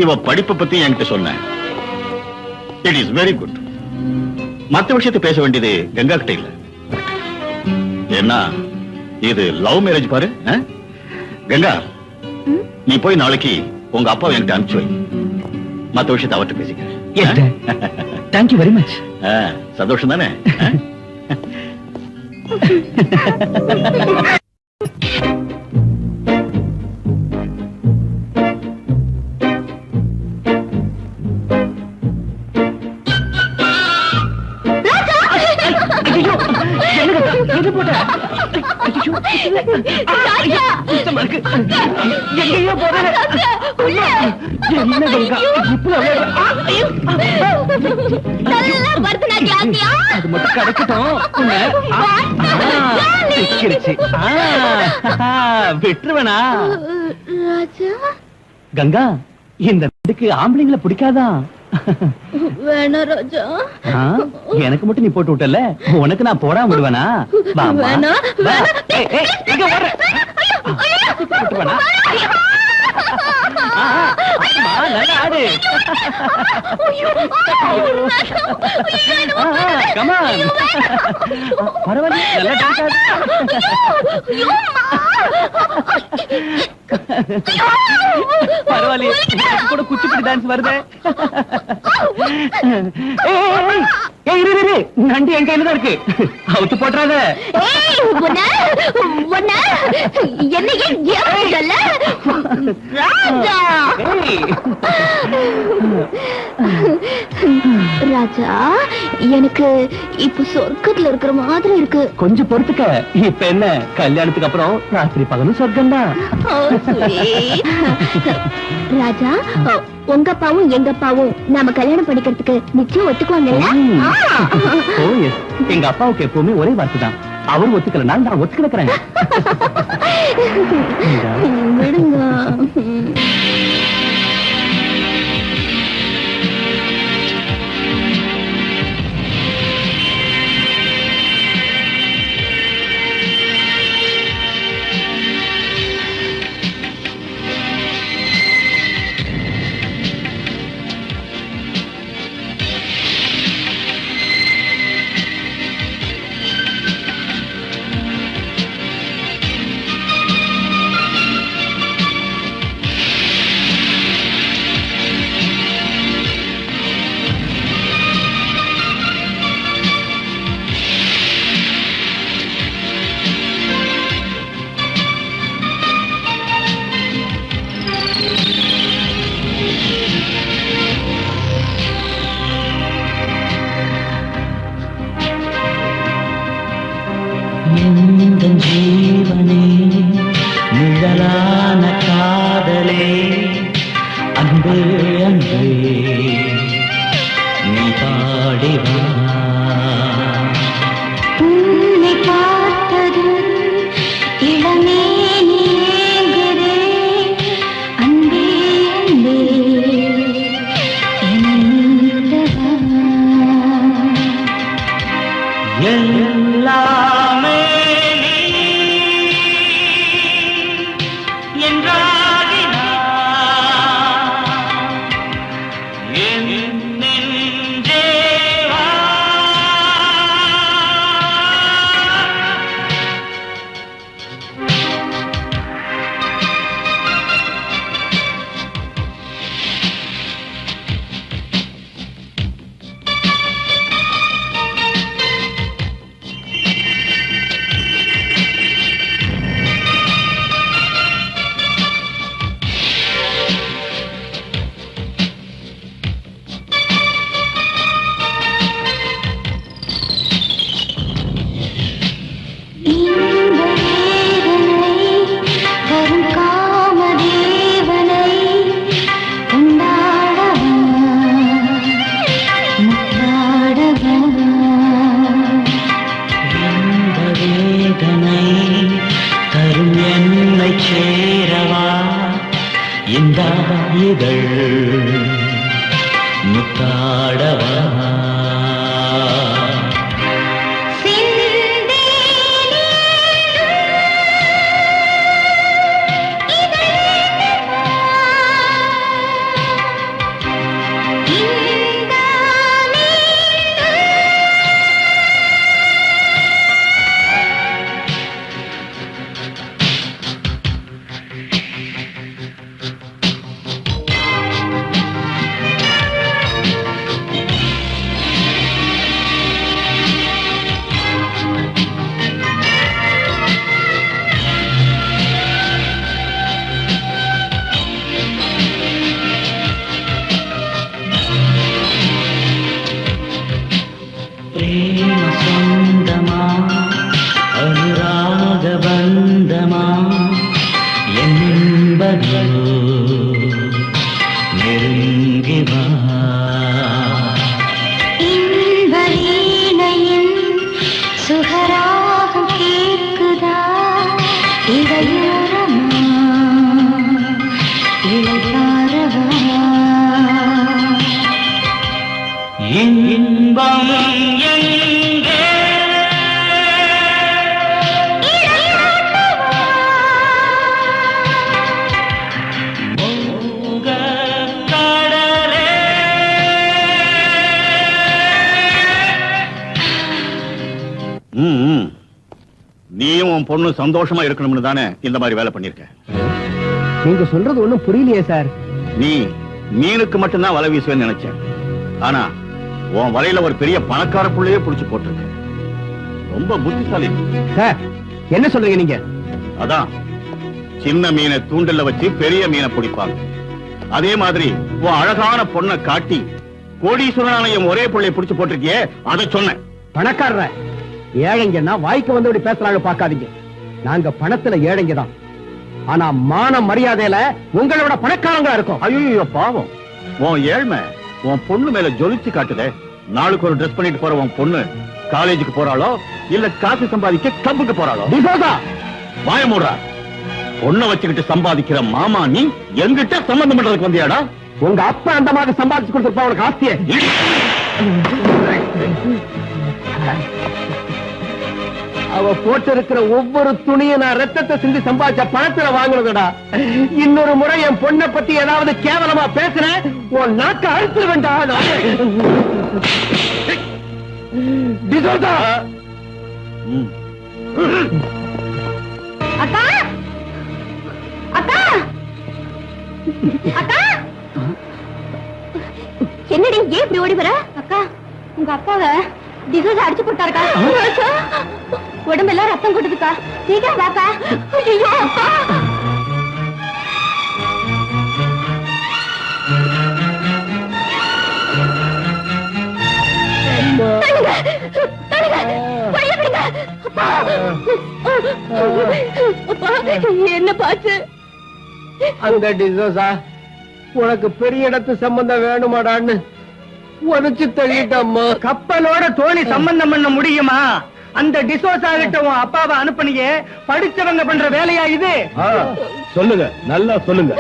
இவ படிப்பை பத்தி என்கிட்ட சொன்ன. It is very good. மத்த விஷயத்தை பேச வேண்டியது கங்கா கிட்ட இல்ல. ஏன்னா இது லவ் மேரேஜ் பாரு. கங்கா, நீ போய் நாளைக்கு உங்க அப்பா என்கிட்ட அனுப்பிச்சு வை. மத்த விஷயத்தை அவர்கிட்ட பேசிக்கிறேன். Yes that. Thank you very much. சந்தோஷம் தானே? எங்கேயோ போற அது மட்டும் கிடைக்கட்டும். விட்டுருவனா? கங்கா, இந்த வீட்டுக்கு ஆம்பளைங்களை பிடிக்காதா? வேணா ராஜா. எனக்கு மட்டும் நீ போட்டு விட்டல, உனக்கு நான் போடாம விடுவேனா? வேணா, நல்லா ஆடு. கமான், பரவாயில்ல, நல்லா டான்ஸ் பரவாயில்ல, கூட குச்சிப்புடி டான்ஸ் வருது. நண்டி என் கையில தான் இருக்கு, அவுத்து போட்டுறாத. ராஜா, எனக்கு இப்ப சொர்க்கத்துல இருக்கிற மாதிரி இருக்கு. கொஞ்சம் பொறுத்துக்க. இப்ப என்ன, கல்யாணத்துக்கு அப்புறம் ராத்திரி பகலும் சொர்க்கம் தான். ராஜா, உங்க அப்பாவும் எங்க அப்பாவும் நாம கல்யாணம் பண்ணிக்கிறதுக்கு நிச்சயம் ஒத்துக்குவாங்கல்ல? எங்க அப்பாவுக்கு எப்பவுமே ஒரே வார்த்தை தான், அவர் ஒத்துக்கல, நான் ஒத்துக்கிறேன். விடுங்க. எந்தன் ஜீவனே நிழலான காதலே அன்பே அன்பே நீ பாடிவா உன்னை பார்த்ததும் இளமே நீங்குதே அன்பே அன்பே என்னவா எல்லாமே நீ என்றாகினாய். என் நெஞ்சே வா. இந்த வேதனை வரும் காமதேவனை கொண்டாடவா முத்தாடவா இந்த வேதனை தரும் என்னை சேரவா இந்த இதழ் முத்தாடவா பிரேம சொந்தமா அனுராக பந்தமா என்பதோ நெருங்கி வா இன்ப வீணையின் சுகராகம் கேட்குதா இடையோரமா இளைப்பாரவா இன்பம் எங்கே மோகக் கடலே நீயும் உன் பொண்ணு சந்தோஷமா இருக்கணும்னு தானே இந்த மாதிரி வேலை பண்ணிருக்க. நீங்க சொல்றது ஒண்ணும் புரியலையே சார். நீ மீனுக்கு மட்டும்தான் வலை வீசுவேன்னு நினைச்சேன். ஆனா உன் வலையில ஒரு பெரிய பணக்கார புள்ளையே புடிச்சு போட்டிருக்க. ரொம்ப புத்திசாலி. சார் என்ன சொல்றீங்க நீங்க? அதான் சின்ன மீனை தூண்டல்ல வச்சு பெரிய மீனை பிடிப்பாங்க. அதே மாதிரி உன் அழகான பொண்ணை காட்டி கோடீஸ்வரனாலயம் ஒரே புள்ளைய புடிச்சு போட்டிருக்கியே அதை சொன்னேன். பணக்காரர ஏழைங்கன்னா வாய்க்கு வந்தபடி பேசுறாங்க பாக்காதீங்க. நாங்க பணத்துல ஏழைங்க தான். ஆனா மான மரியாதையில உங்களோட பணக்காரங்களா இருக்கும். ஐயோ பாவம், உன் ஏழ்மை உன் பொண்ணு மேல ஜொலிச்சு காட்டுதே. நாளுக்கு ஒரு ட்ரெஸ் பண்ணிட்டு போற உன் பொண்ணு காலேஜுக்கு போறாளோ இல்ல காசு சம்பாதிக்க கிளப்புக்கு போறாளோ? வாய மூடுறா. பொண்ணை வச்சுக்கிட்டு சம்பாதிக்கிற மாமா நீ எங்கிட்ட சம்பந்தம் பண்றதுக்கு வந்தியாடா? உங்க அப்பா அந்த மாதிரி சம்பாதிச்சு கொடுத்துருப்பா உனக்கு ஆஸ்தியே. அவ போட்டு இருக்கிற ஒவ்வொரு துணியை நான் ரத்தத்தை சிந்தி சம்பாதிச்ச பணத்துல வாங்குறதுடா. இன்னொரு முறை என் பொண்ணை பத்தி ஏதாவது கேவலமா பேசுறேன் உன் நாக்க அழுத்து வேண்டாம். அக்கா அக்கா அக்கா என்னடி ஏன் இப்படி ஓடி வர? அக்கா உங்க அப்பாவை டிசோஸ் அடிச்சு போட்டாருக்கா. உடம்பெல்லாம் ரத்தம் கொட்டுதுக்கா. சீக்கிரம் வாக்கா. ஐயோ அக்கா. அப்பா, என்ன பாச்சு? அந்த டிசோசா உனக்கு பெரிய இடத்து சம்பந்தம் வேணுமாடான்னு உனச்சு தள்ளிட்டம்மா. கப்பலோட தோணி சம்பந்தம் பண்ண முடியுமா? அந்த டிசோசா கிட்ட உன் அப்பாவை அனுப்புனியே, படிச்சவங்க பண்ற வேலையா இது? சொல்லுங்க, நல்லா சொல்லுங்க.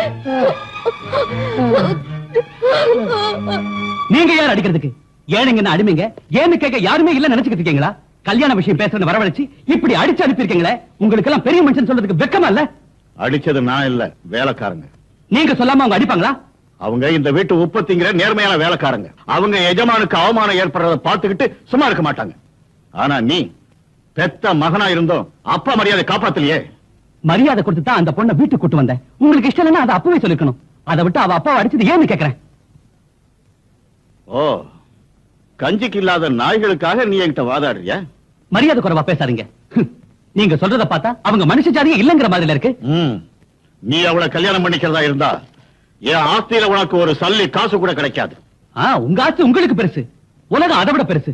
நீங்க யார் அடிக்கிறதுக்கு? ஏழைங்கன்னு அடிமைங்க ஏன்னு கேட்க யாருமே இல்ல நினைச்சுக்கிட்டு இருக்கீங்களா? கல்யாண விஷயம் பேசுறது வரவழைச்சு இப்படி அடிச்சு அனுப்பியிருக்கீங்களே, உங்களுக்கு எல்லாம் பெரிய மனுஷன் சொல்றதுக்கு வெக்கமா இல்ல? அடிச்சது நான் இல்ல, வேலைக்காரங்க. நீங்க சொல்லாம அவங்க அடிப்பாங்களா? அவங்க இந்த வீட்டு உற்பத்திங்கிற நேர்மையான வேலைக்காரங்க. அவங்க எஜமானுக்கு அவமானம் ஏற்படுறத பார்த்துக்கிட்டு சும்மா இருக்க மாட்டாங்க. ஆனா நீ பெத்த மகனா இருந்தோம் அப்பா மரியாதை காப்பாத்தலையே. மரியாதை கொடுத்து தான் அந்த பொண்ணை வீட்டுக்கு கூட்டு வந்தேன். உங்களுக்கு இஷ்டம் இல்லைன்னா அதை அப்பவே சொல்லிருக்கணும். அதை விட்டு அவ அப்பாவை அடிச்சது ஏன்னு கேக்குறேன். ஓ, கஞ்சிக்கு இல்லாத நாய்களுக்காக நீ என்கிட்ட வாதாடுறியா? மரியாதை குறைவா பேசாதீங்க. நீங்க சொல்றத பார்த்தா அவங்க மனுஷ ஜாதியே இல்லங்கிற மாதிரி இருக்கு. நீ அவளை கல்யாணம் பண்ணிக்கிறதா இருந்தா என் ஆஸ்தியில உனக்கு ஒரு சல்லி காசு கூட கிடைக்காது. உங்க ஆஸ்தி உங்களுக்கு பெருசு, உலகம் அதை விட பெருசு.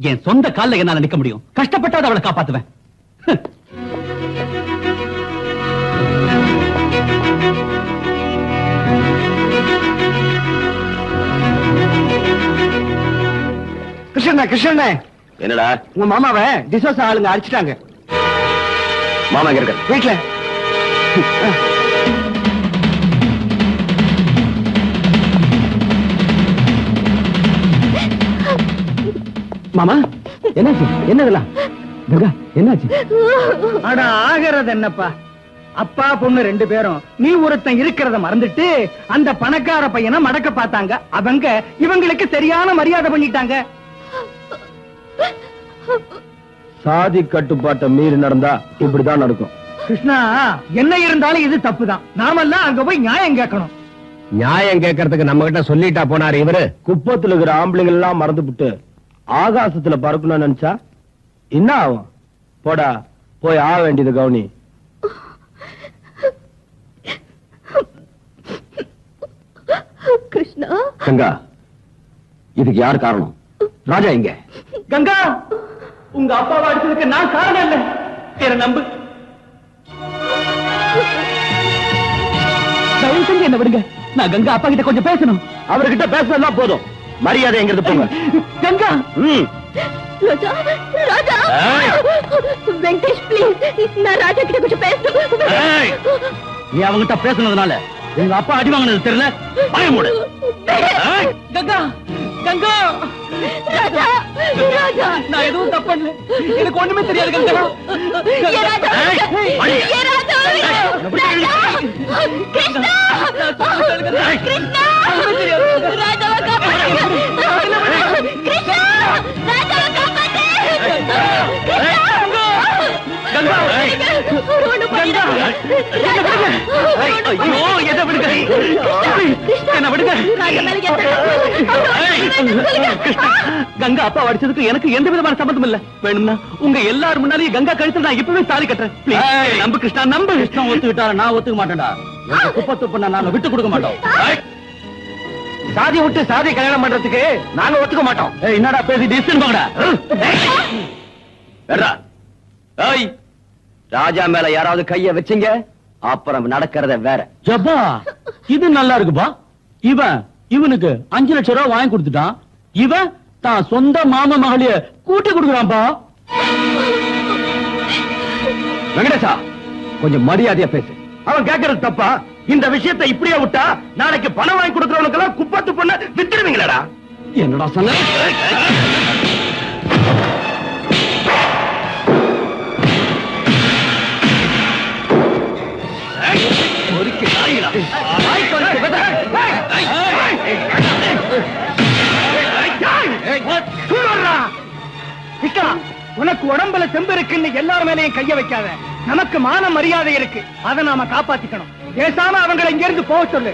என் சொந்த கால்ல என்னால நிக்க முடியும். கஷ்டப்பட்டாத அவளை காப்பாத்துவேன். கிருஷ்ண என்னடா உங்க மாமாவை டிசோசா ஆளுங்க அடிச்சிட்டாங்க. மாமா எங்க இருக்க? வீட்டுல. மாமா என்னாச்சு? என்னதெல்லாம் கங்கா என்னாச்சு? அட ஆகிறது என்னப்பா, அப்பா பொண்ணு ரெண்டு பேரும் நீ ஒருத்தன் இருக்கிறத மறந்துட்டு அந்த பணக்கார பையனை மடக்க பார்த்தாங்க. அவங்க இவங்களுக்கு சரியான மரியாதை பண்ணிட்டாங்க. சாதி கட்டுப்பாட்டை மீறி நடந்தா இப்படிதான் நடக்கும். கிருஷ்ணா, என்ன இருந்தாலும் இது தப்புதான். நாமெல்லாம் அங்க போய் நியாயம் கேட்கணும். நியாயம் கேட்கறதுக்கு நம்ம கிட்ட சொல்லிட்டா போனாரு இவரு. குப்பத்துல இருக்கிற ஆம்பளைங்க எல்லாம் மறந்து விட்டு ஆகாசத்துல பறக்கணும்னு நினைச்சா என்ன ஆகும்? போடா, போய் ஆக வேண்டியது கவுனி. கிருஷ்ணா, கங்கா, இதுக்கு யார் காரணம்? ராஜா இங்க. கங்கா, உங்க அப்பாவை அடிச்சதுக்கு நான் காரணம் இல்ல. என்ன நம்பு. தயவு செஞ்சு என்ன விடுங்க. நான் கங்கா அப்பா கிட்ட கொஞ்சம் பேசணும். அவர்கிட்ட பேசலாம் போதும், மரியாதை எங்கிறது போங்க. கங்கா, ராஜா, ராஜா, வெங்கடேஷ் ப்ளீஸ், நான் ராஜா கிட்ட கொஞ்சம் பேசணும். நீ அவங்கிட்ட பேசுனதுனால உங்க அப்பா அடி வாங்கினது தெரியல. பயம் மூடு. கங்கா, கங்கா, ராஜா, ராஜா, நான் எதுவும் தப்பு பண்ணல. எனக்கு ஒண்ணுமே தெரியாது கங்கா. ஏ ராஜா, ஏ ராஜா, ராஜா, கிருஷ்ணா, கிருஷ்ணா, ராஜாவை காப்பாத்து. கிருஷ்ணா, ராஜாவை காப்பாத்து. கங்கா, ஒண்ணு பண்ணிடாதீங்க. ஐயோ, என்ன விடுங்க. என்ன விடுங்க. ராஜா மேல கங்கா அப்பா அடிச்சதுக்கு எனக்கு எந்த விதமான சம்பந்தம் இல்ல. வேணும்னா உங்க எல்லாரும் முன்னாலேயே கங்கா கழுத்துல நான் இப்பவே தாலி கட்டுறேன். Please, நம்பு கிருஷ்ணா, நம்பு. கிருஷ்ணா ஒத்துக்கிட்டா நான் ஒத்துக்க மாட்டேன்டா. குப்பை துப்புனா நான் விட்டு கொடுக்க மாட்டோம். சாதி விட்டு சாதி கல்யாணம் பண்றதுக்கு நாங்க ஒத்துக்க மாட்டோம். என்னடா பேசி டிஸ்டன் போங்கடா. ராஜா மேல யாராவது கைய வச்சீங்க அப்புறம் நடக்கிறத வேற. ஜப்பா, இது நல்லா இருக்குப்பா. இவனுக்கு 5 லட்சம் ரூபாய் வாங்கி கொடுத்துட்டான். இவன் தான் சொந்த மாமா மகளிய கூட்டி கொடுக்குறான்பா. வெங்கடேசா, கொஞ்சம் மரியாதையா பேசு. அவன் கேட்கறது தப்பா? இந்த விஷயத்தை இப்படியே விட்டா நாளைக்கு பணம் வாங்கி கொடுக்கறவனுக்கு எல்லாம் குப்பத்து பண்ண வித்துடுவீங்களா? என்னடா சொன்ன? உனக்கு உடம்புல செம்பு இருக்குன்னு எல்லார் மேலையும் கைய வைக்காத. நமக்கு மான மரியாதை இருக்கு, அதை நாம காப்பாத்திக்கணும். பேசாம அவங்களை இங்க இருந்து போக சொல்லு.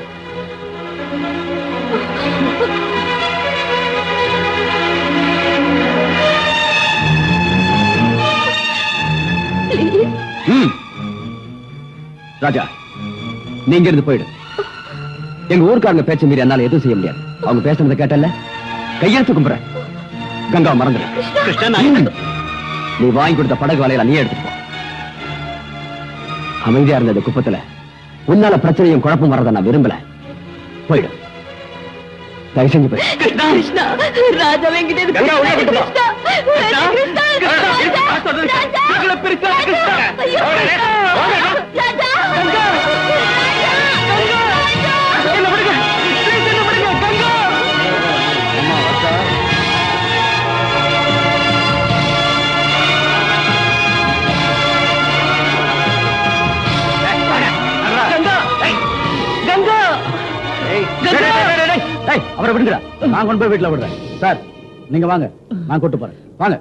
ராஜா, நீங்க இருந்து போயிடு. எங்க ஊர்க்காரங்க பேச்ச மீறி என்னால எதுவும் செய்ய முடியாது. அவங்க பேசுறத கேட்டல கையெழுத்து கும்புறேன். கங்கா மறந்துடு. கிருஷ்ணன், நீ வாங்கி கொடுத்த படகு வலையில நீ எடுத்துட்டு போ. அமைதியா இருந்த இந்த குப்பத்துல உன்னால பிரச்சனையும் குழப்பம் வர்றத நான் விரும்பல. போயிடு, தயவு செஞ்சு போய். கிருஷ்ணா, ராஜா வெங்கிட்ட கங்கா, உள்ள விட்டு போ. அவரை விடுங்கடா, நான் கொண்டு போய் வீட்டுல விடுறேன். சார் நீங்க வாங்க, நான் கூட்டு போறேன். வாங்க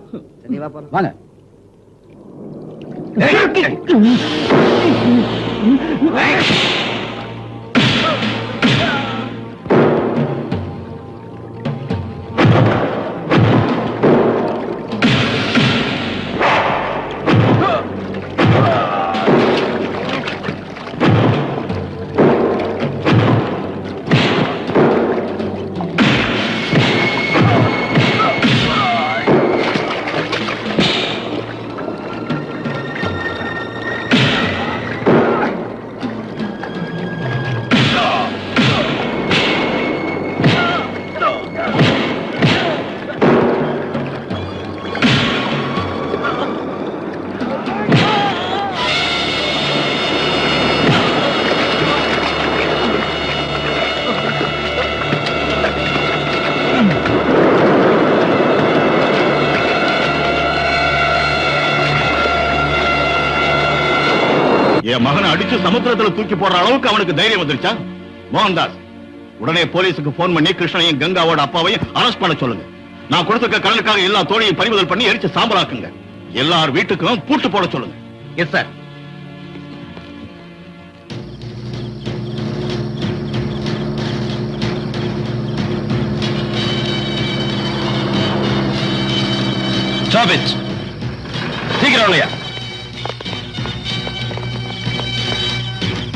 வாங்க. என் மகனை அடிச்சு சமுத்திரத்துல தூக்கி போடுற அளவுக்கு அவனுக்கு தைரியம் வந்துருச்சா? மோகன்தாஸ், உடனே போலீஸுக்கு போன் பண்ணி கிருஷ்ணனையும் கங்காவோட அப்பாவையும் அரெஸ்ட் பண்ண சொல்லுங்க. நான் கொடுத்துக்க கடலுக்காக எல்லா தோணியை பறிமுதல் பண்ணி எரிச்சு சாம்பலாக்குங்க. எல்லார் வீட்டுக்கும் பூட்டு போட சொல்லுங்க. Yes sir. Stop it. சீக்கிரம் இல்லையா?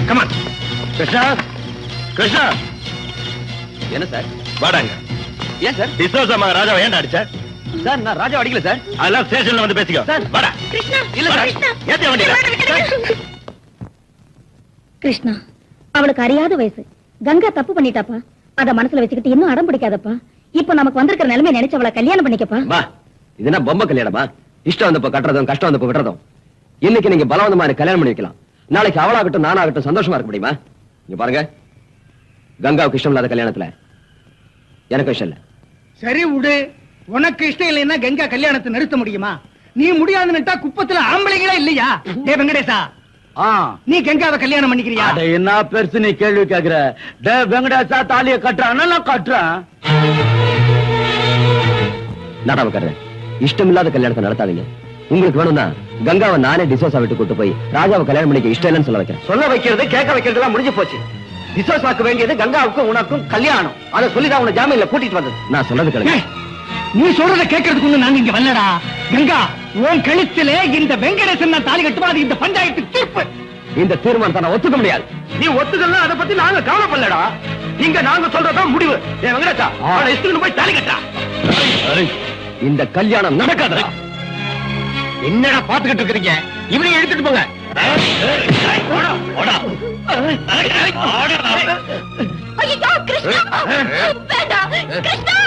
Come on. கிருஷ்ணா, கிருஷ்ணா. என்ன சார்? வாடாங்க. ஏன் சார்? டிசோசா ராஜாவை ஏன்டா அடிச்ச? சார் நான் ராஜா அடிக்கல சார். அதெல்லாம் ஸ்டேஷன்ல வந்து பேசிக்கோ. சார், வாடா. கிருஷ்ணா, இல்ல சார். ஏத்த வண்டியில. கிருஷ்ணா, அவளுக்கு அறியாத வயசு. கங்கா தப்பு பண்ணிட்டாப்பா. அத மனசுல வச்சுக்கிட்டு இன்னும் அடம் பிடிக்காதப்பா. இப்ப நமக்கு வந்திருக்கிற நிலைமை நினைச்சு அவளை கல்யாணம் பண்ணிக்கப்பா. அம்மா, இது என்ன பொம்மை கல்யாணமா? இஷ்டம் வந்தப்ப கட்டுறதும் கஷ்டம் வந்தப்ப விடுறதும். இன்னைக்கு நீங்க பலவந்தமா எனக்கு கல்யாணம் பண்ணி வைக்கலாம். நாளைக்கு அவளாகட்டும் நானாகட்டும் சந்தோஷமா இருக்க முடியுமா? இங்க பாருங்க, கங்காவுக்கு இஷ்டம் இல்லாத கல்யாணத்துல எனக்கு இஷ்டம் இல்ல. சரி விடு, உனக்கு இஷ்டம் இல்லைன்னா கங்கா கல்யாணத்தை நிறுத்த முடியுமா? நீ முடியாதுன்னுட்டா குப்பத்துல ஆம்பளைங்களா இல்லையா? டே வெங்கடேசா, நீ கங்காவை கல்யாணம் பண்ணிக்கிறியா? அட என்ன பெருசு நீ கேள்வி கேக்குற? டே வெங்கடேசா தாலியை கட்டுறான், நான் கட்டுறேன். நாடாம கட்டுறேன். இஷ்டம் இல்லாத கல்யாணத்தை நடத்தாதீங்க. உங்களுக்கு வேணும்னா கங்காவை நானே டிசோசா விட்டு கூட்டு போய் ராஜாவை கல்யாணம் பண்ணிக்க இஷ்டம் இல்லைன்னு சொல்ல வைக்கிறேன். சொல்ல வைக்கிறது கேட்க வைக்கிறது எல்லாம் முடிஞ்சு போச்சு. விசேஷாக்க வேண்டியது கங்காவுக்கும் உனக்கும் கல்யாணம். அதை சொல்லிதான் உன ஜாமீன்ல கூட்டிட்டு வந்தது. நான் சொல்றது கிடையாது. நீ சொல்றத கேட்கறதுக்கு நாங்க இங்க வரலடா. கங்கா, உன் கழுத்திலே இந்த வெங்கடேசன் தாலி கட்டுவாது இந்த பஞ்சாயத்து தீர்ப்பு. இந்த தீர்மானத்தை நான் ஒத்துக்க முடியாது. நீ ஒத்துக்கலாம், அதை பத்தி நாங்க கவலைப்படலடா. இங்க நாங்க சொல்றதான் முடிவு. ஏ வெங்கடேசா, அவனை இஷ்டம் போய் தாலி கட்டா. இந்த கல்யாணம் நடக்காதா? என்னடா பாத்துக்கிட்டு இருக்கீங்க? இவனையும் எடுத்துட்டு போங்க. ஐயோ கிருஷ்ணா, வேண்டாம் கிருஷ்ணா.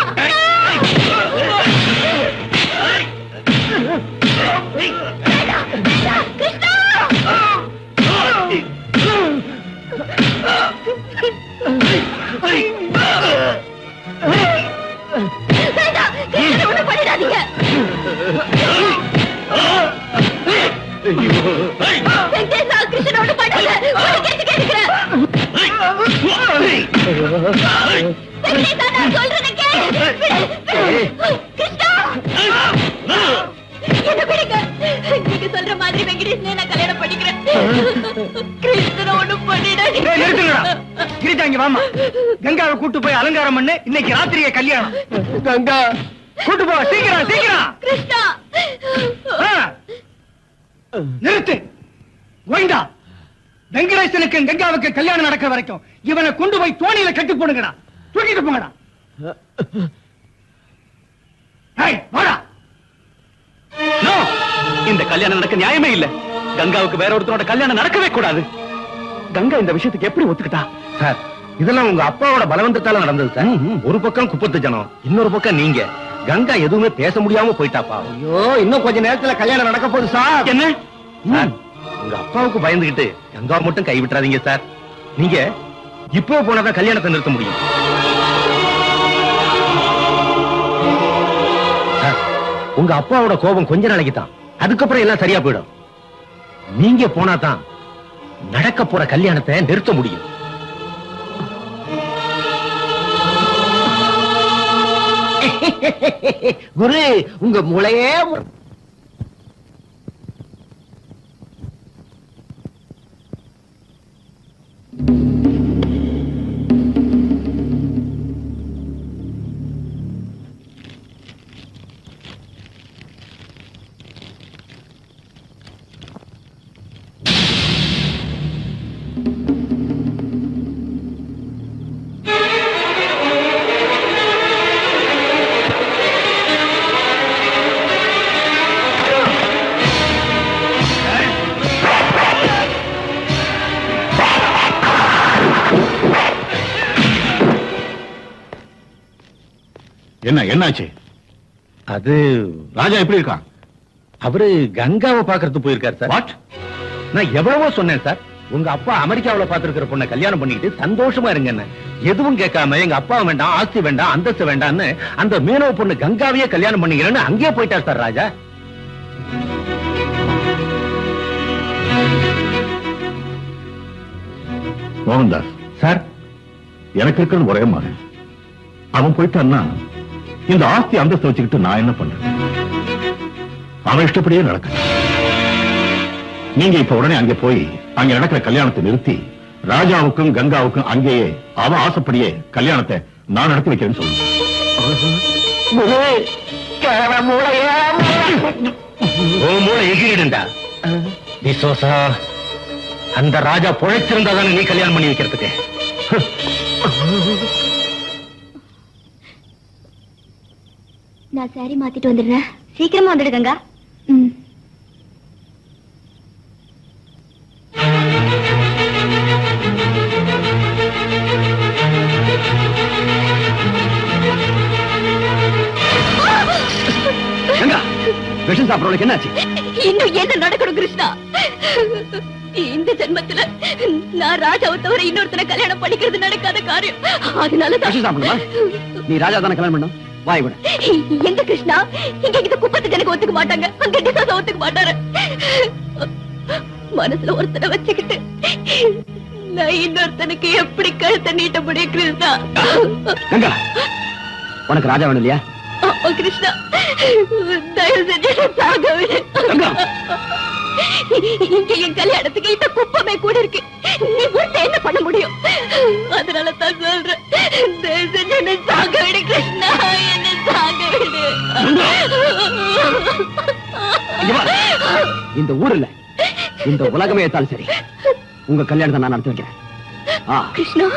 ஒண்ணு பண்ணிடாதீங்க. கிருஷ்ணனோட பண்ணல, கேட்டுக்கிறேன். நான் சொல்றேன் கிருஷ்ணா, என்ன விடுங்க. நீங்க சொல்ற மாதிரி வெங்கடேஷ் நான் கல்யாணம் பண்ணிக்கிறேன். கிருஷ்ணனை ஒண்ணும் பண்ணிடாதீங்க. கிரிஜா, இங்க வாமா. கங்காவை கூட்டு போய் அலங்காரம் பண்ணு. இன்னைக்கு ராத்திரியே கல்யாணம். கங்கா கூட்டு போ, சீக்கிரம் சீக்கிரம். கிருஷ்ணா, நிறுத்து. கோவிந்தா, வெங்கடேசனுக்கு கங்காவுக்கு கல்யாணம் நடக்கிற வரைக்கும் இவனை கொண்டு போய் தோணியில கட்டி போடுங்கடா. தூக்கிட்டு போங்கடா. வாடா. இந்த கல்யாணம் நடக்க நியாயமே இல்ல. கங்காவுக்கு வேற ஒருத்தரோட கல்யாணம் நடக்கவே கூடாது. கங்கா இந்த விஷயத்துக்கு எப்படி ஒத்துக்கிட்டா? சார், இதெல்லாம் உங்க அப்பாவோட பலவந்தத்தால நடந்தது சார். ஒரு பக்கம் குப்பத்து ஜனம், இன்னொரு பக்கம் நீங்க. கங்கா எதுவுமே பேச முடியாம போயிட்டாப்பா. ஐயோ, இன்னும் கொஞ்ச நேரத்துல கல்யாணம் நடக்க போகுது சார். என்ன சார், உங்க அப்பாவுக்கு பயந்துகிட்டு கங்காவை மட்டும் கை விட்டுறாதீங்க சார். நீங்க இப்போ போனாதான் கல்யாணத்தை நிறுத்த முடியும். சார், உங்க அப்பாவோட கோபம் கொஞ்ச நாளைக்கு தான், அதுக்கப்புறம் எல்லாம் சரியா போயிடும். நீங்க போனாதான் நடக்க போற கல்யாணத்தை நிறுத்த முடியும். குரு, உங்க மூளையே என்ன என்னாச்சு? அது ராஜா எப்படி இருக்கான்? அவரு கங்காவை பாக்குறது போயிருக்காரு சார். வாட்? நான் எவ்வளவோ சொன்னேன் சார், உங்க அப்பா அமெரிக்காவுல பாத்துருக்கிற பொண்ணை கல்யாணம் பண்ணிக்கிட்டு சந்தோஷமா இருங்க. எதுவும் கேட்காம எங்க அப்பா வேண்டாம், ஆஸ்தி வேண்டாம், அந்தஸ்து வேண்டாம்னு அந்த மீனவ பொண்ணு கங்காவையே கல்யாணம் பண்ணிக்கிறேன்னு அங்கேயே போயிட்டார் சார் ராஜா. மோகன்தாஸ் சார், எனக்கு இருக்கிறது ஒரே மாதிரி. அவன் போயிட்டான்னா இந்த ஆஸ்தி அந்தஸ்து வச்சுக்கிட்டு நான் என்ன பண்றேன்? அவன் இஷ்டப்படியே நடக்க. நீங்க இப்ப உடனே அங்கே போய் அங்க நடக்கிற கல்யாணத்தை நிறுத்தி ராஜாவுக்கும் கங்காவுக்கும் அங்கேயே அவன் ஆசைப்படியே கல்யாணத்தை நான் நடத்தி வைக்கிறேன்னு சொல்லுங்க. மூளை எகிரிடுண்டா. விசோசா, அந்த ராஜா பொழைச்சிருந்தா தானே நீ கல்யாணம் பண்ணி வைக்கிறதுக்கு. நான் சாரி மாத்திட்டு வந்துடுறேன். சீக்கிரமா வந்துடு கங்கா. கங்கா, விஷம் சாப்பிடறவளுக்கு என்னாச்சு? இன்னும் என்ன நடக்கணும் கிருஷ்ணா? இந்த ஜென்மத்துல நான் ராஜாவை தவிர இன்னொருத்தனை கல்யாணம் பண்ணிக்கிறது நடக்காத காரியம். அதனால விஷம் சாப்பிடணுமா? நீ ராஜா தானே கல்யாணம் பண்ணும். வாய் விட. எங்க கிருஷ்ணா, இங்க இந்த குப்பத்துக்கு எனக்கு ஒத்துக்க மாட்டாங்க, அங்க டிசாசா ஒத்துக்க மாட்டாரு. மனசுல ஒருத்தனை வச்சுக்கிட்டு நான் இன்னொருத்தனுக்கு எப்படி கழுத்தை நீட்ட முடியும் கிருஷ்ணா? கங்கா, உனக்கு ராஜா வேணும் இல்லையா? கிருஷ்ணா, தயவு செஞ்சு சாக விடு. இங்க என் கல்யாணத்துக்கு இந்த குப்பமே கூட இருக்கு. நீ விட்டு என்ன பண்ண முடியும்? அதனால தான் சொல்றேன், தயவு செஞ்சு என்ன சாக விடு கிருஷ்ணா, என்ன சாக விடு. இந்த ஊர்ல இந்த உலகமே ஏத்தாலும் சரி, உங்க கல்யாணத்தை நான் நடத்தி வைக்கிறேன். கிருஷ்ணா,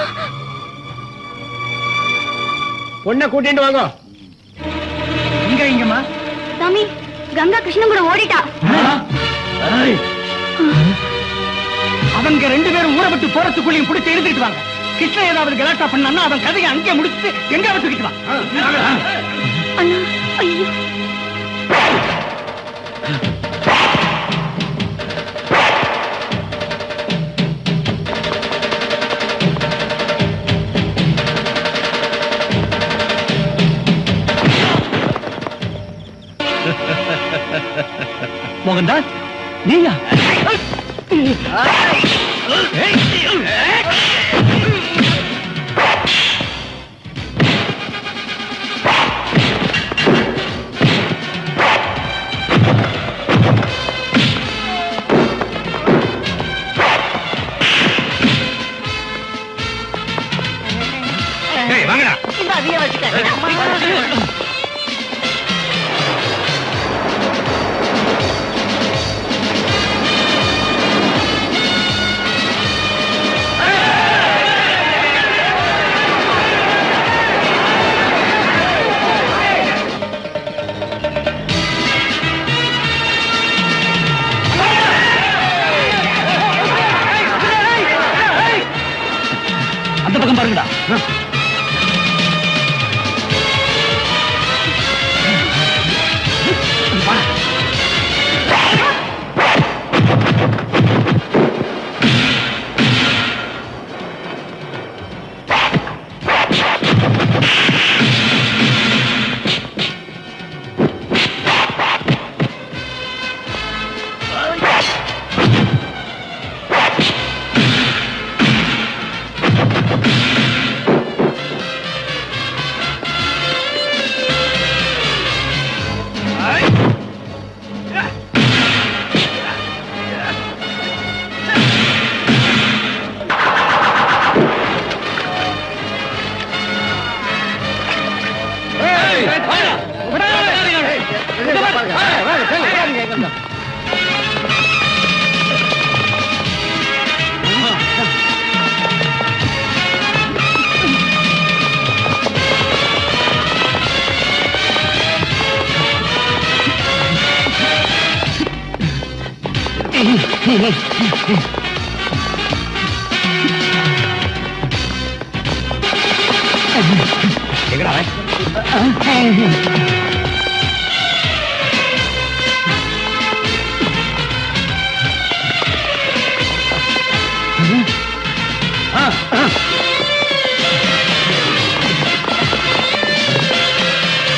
பொண்ணை கூட்டிட்டு வாங்க. இங்கம்மா சாமி, கங்கா கிருஷ்ணன் கூட ஓடிட்டா. அவங்க ரெண்டு பேரும் ஊரை விட்டு போறதுக்குள்ளேயும் பிடிச்சு எழுதிட்டு வாங்க. கிருஷ்ணன் ஏதாவது கலாட்டா பண்ணா அவன் கதையை அங்கே முடிச்சுட்டு எங்க தூக்கிட்டு வா. அண்ணா, ஐயோ. மோகன்தாஸ், நீயா? வாங்கடா. பாருங்கடா.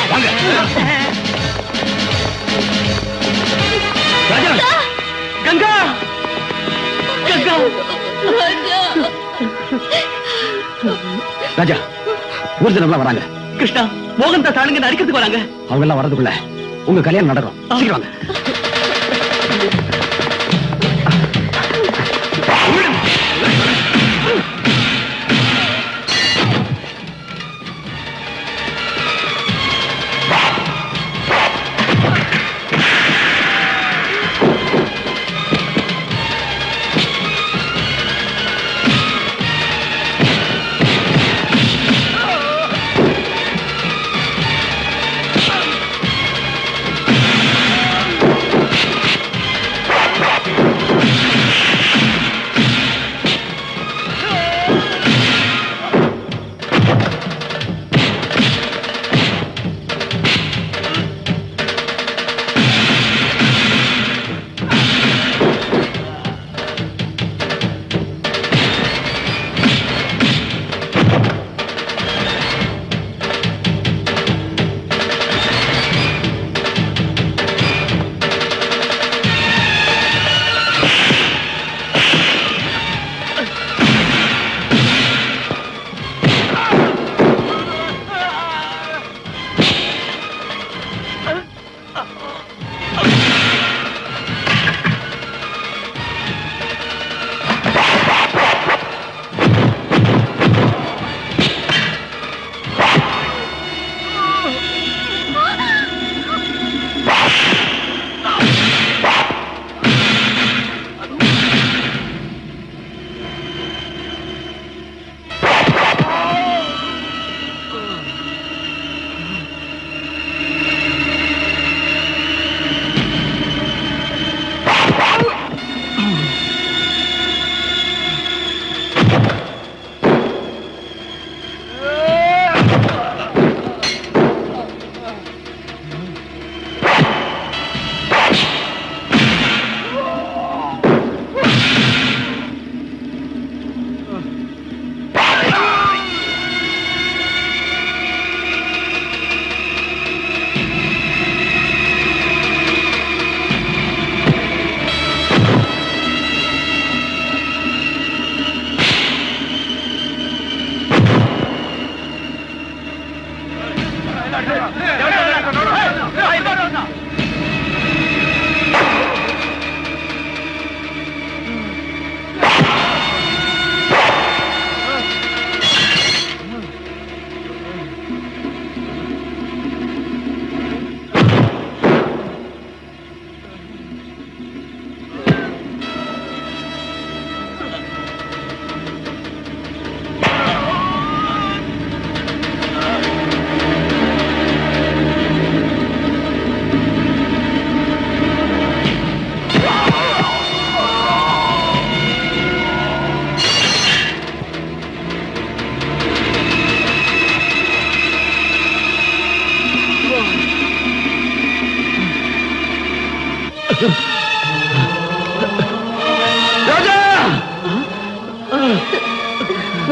கங்கா கங்கா ராஜா ஊர்ஜனம்லாம் வராங்க. கிருஷ்ணா மோகன் தாஸ் ஆளுங்க அடிக்கிறதுக்கு வராங்க. அவங்க எல்லாம் வரதுக்குள்ள உங்க கல்யாணம் நடக்கும். சீக்கிரம் வாங்க.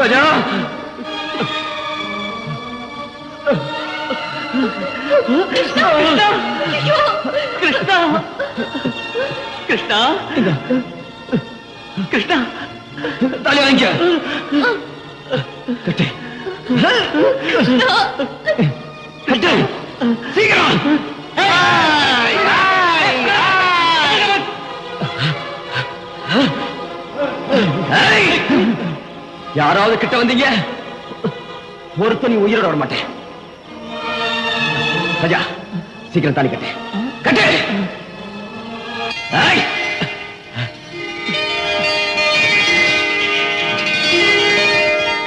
ராஜா கிருஷ்ணா கிருஷ்ணா கிருஷ்ணா தாலி வாங்கிக்க கட்டு கட்டு சீக்கிரம் யாராவது கிட்ட வந்தீங்க ஒருத்தன் நீ உயிரோட வர மாட்டேன் ராஜா சீக்கிரம் தாலி கட்டு கட்டு ஏய்!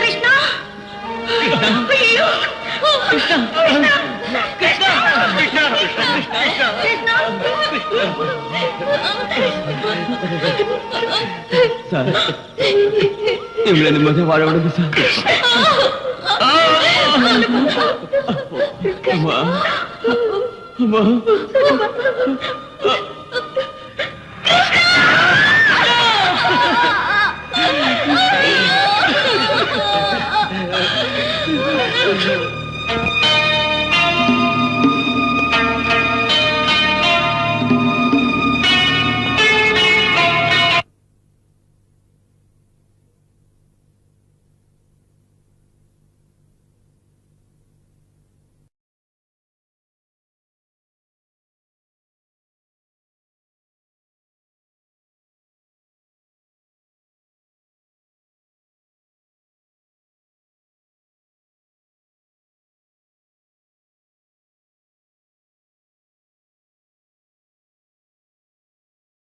கிருஷ்ணா ஐயோ கிருஷ்ணா கிருஷ்ணா கிருஷ்ணா சார் இவங்களை நிம்மதியா வாழ விடுங்க சார் அம்மா அம்மா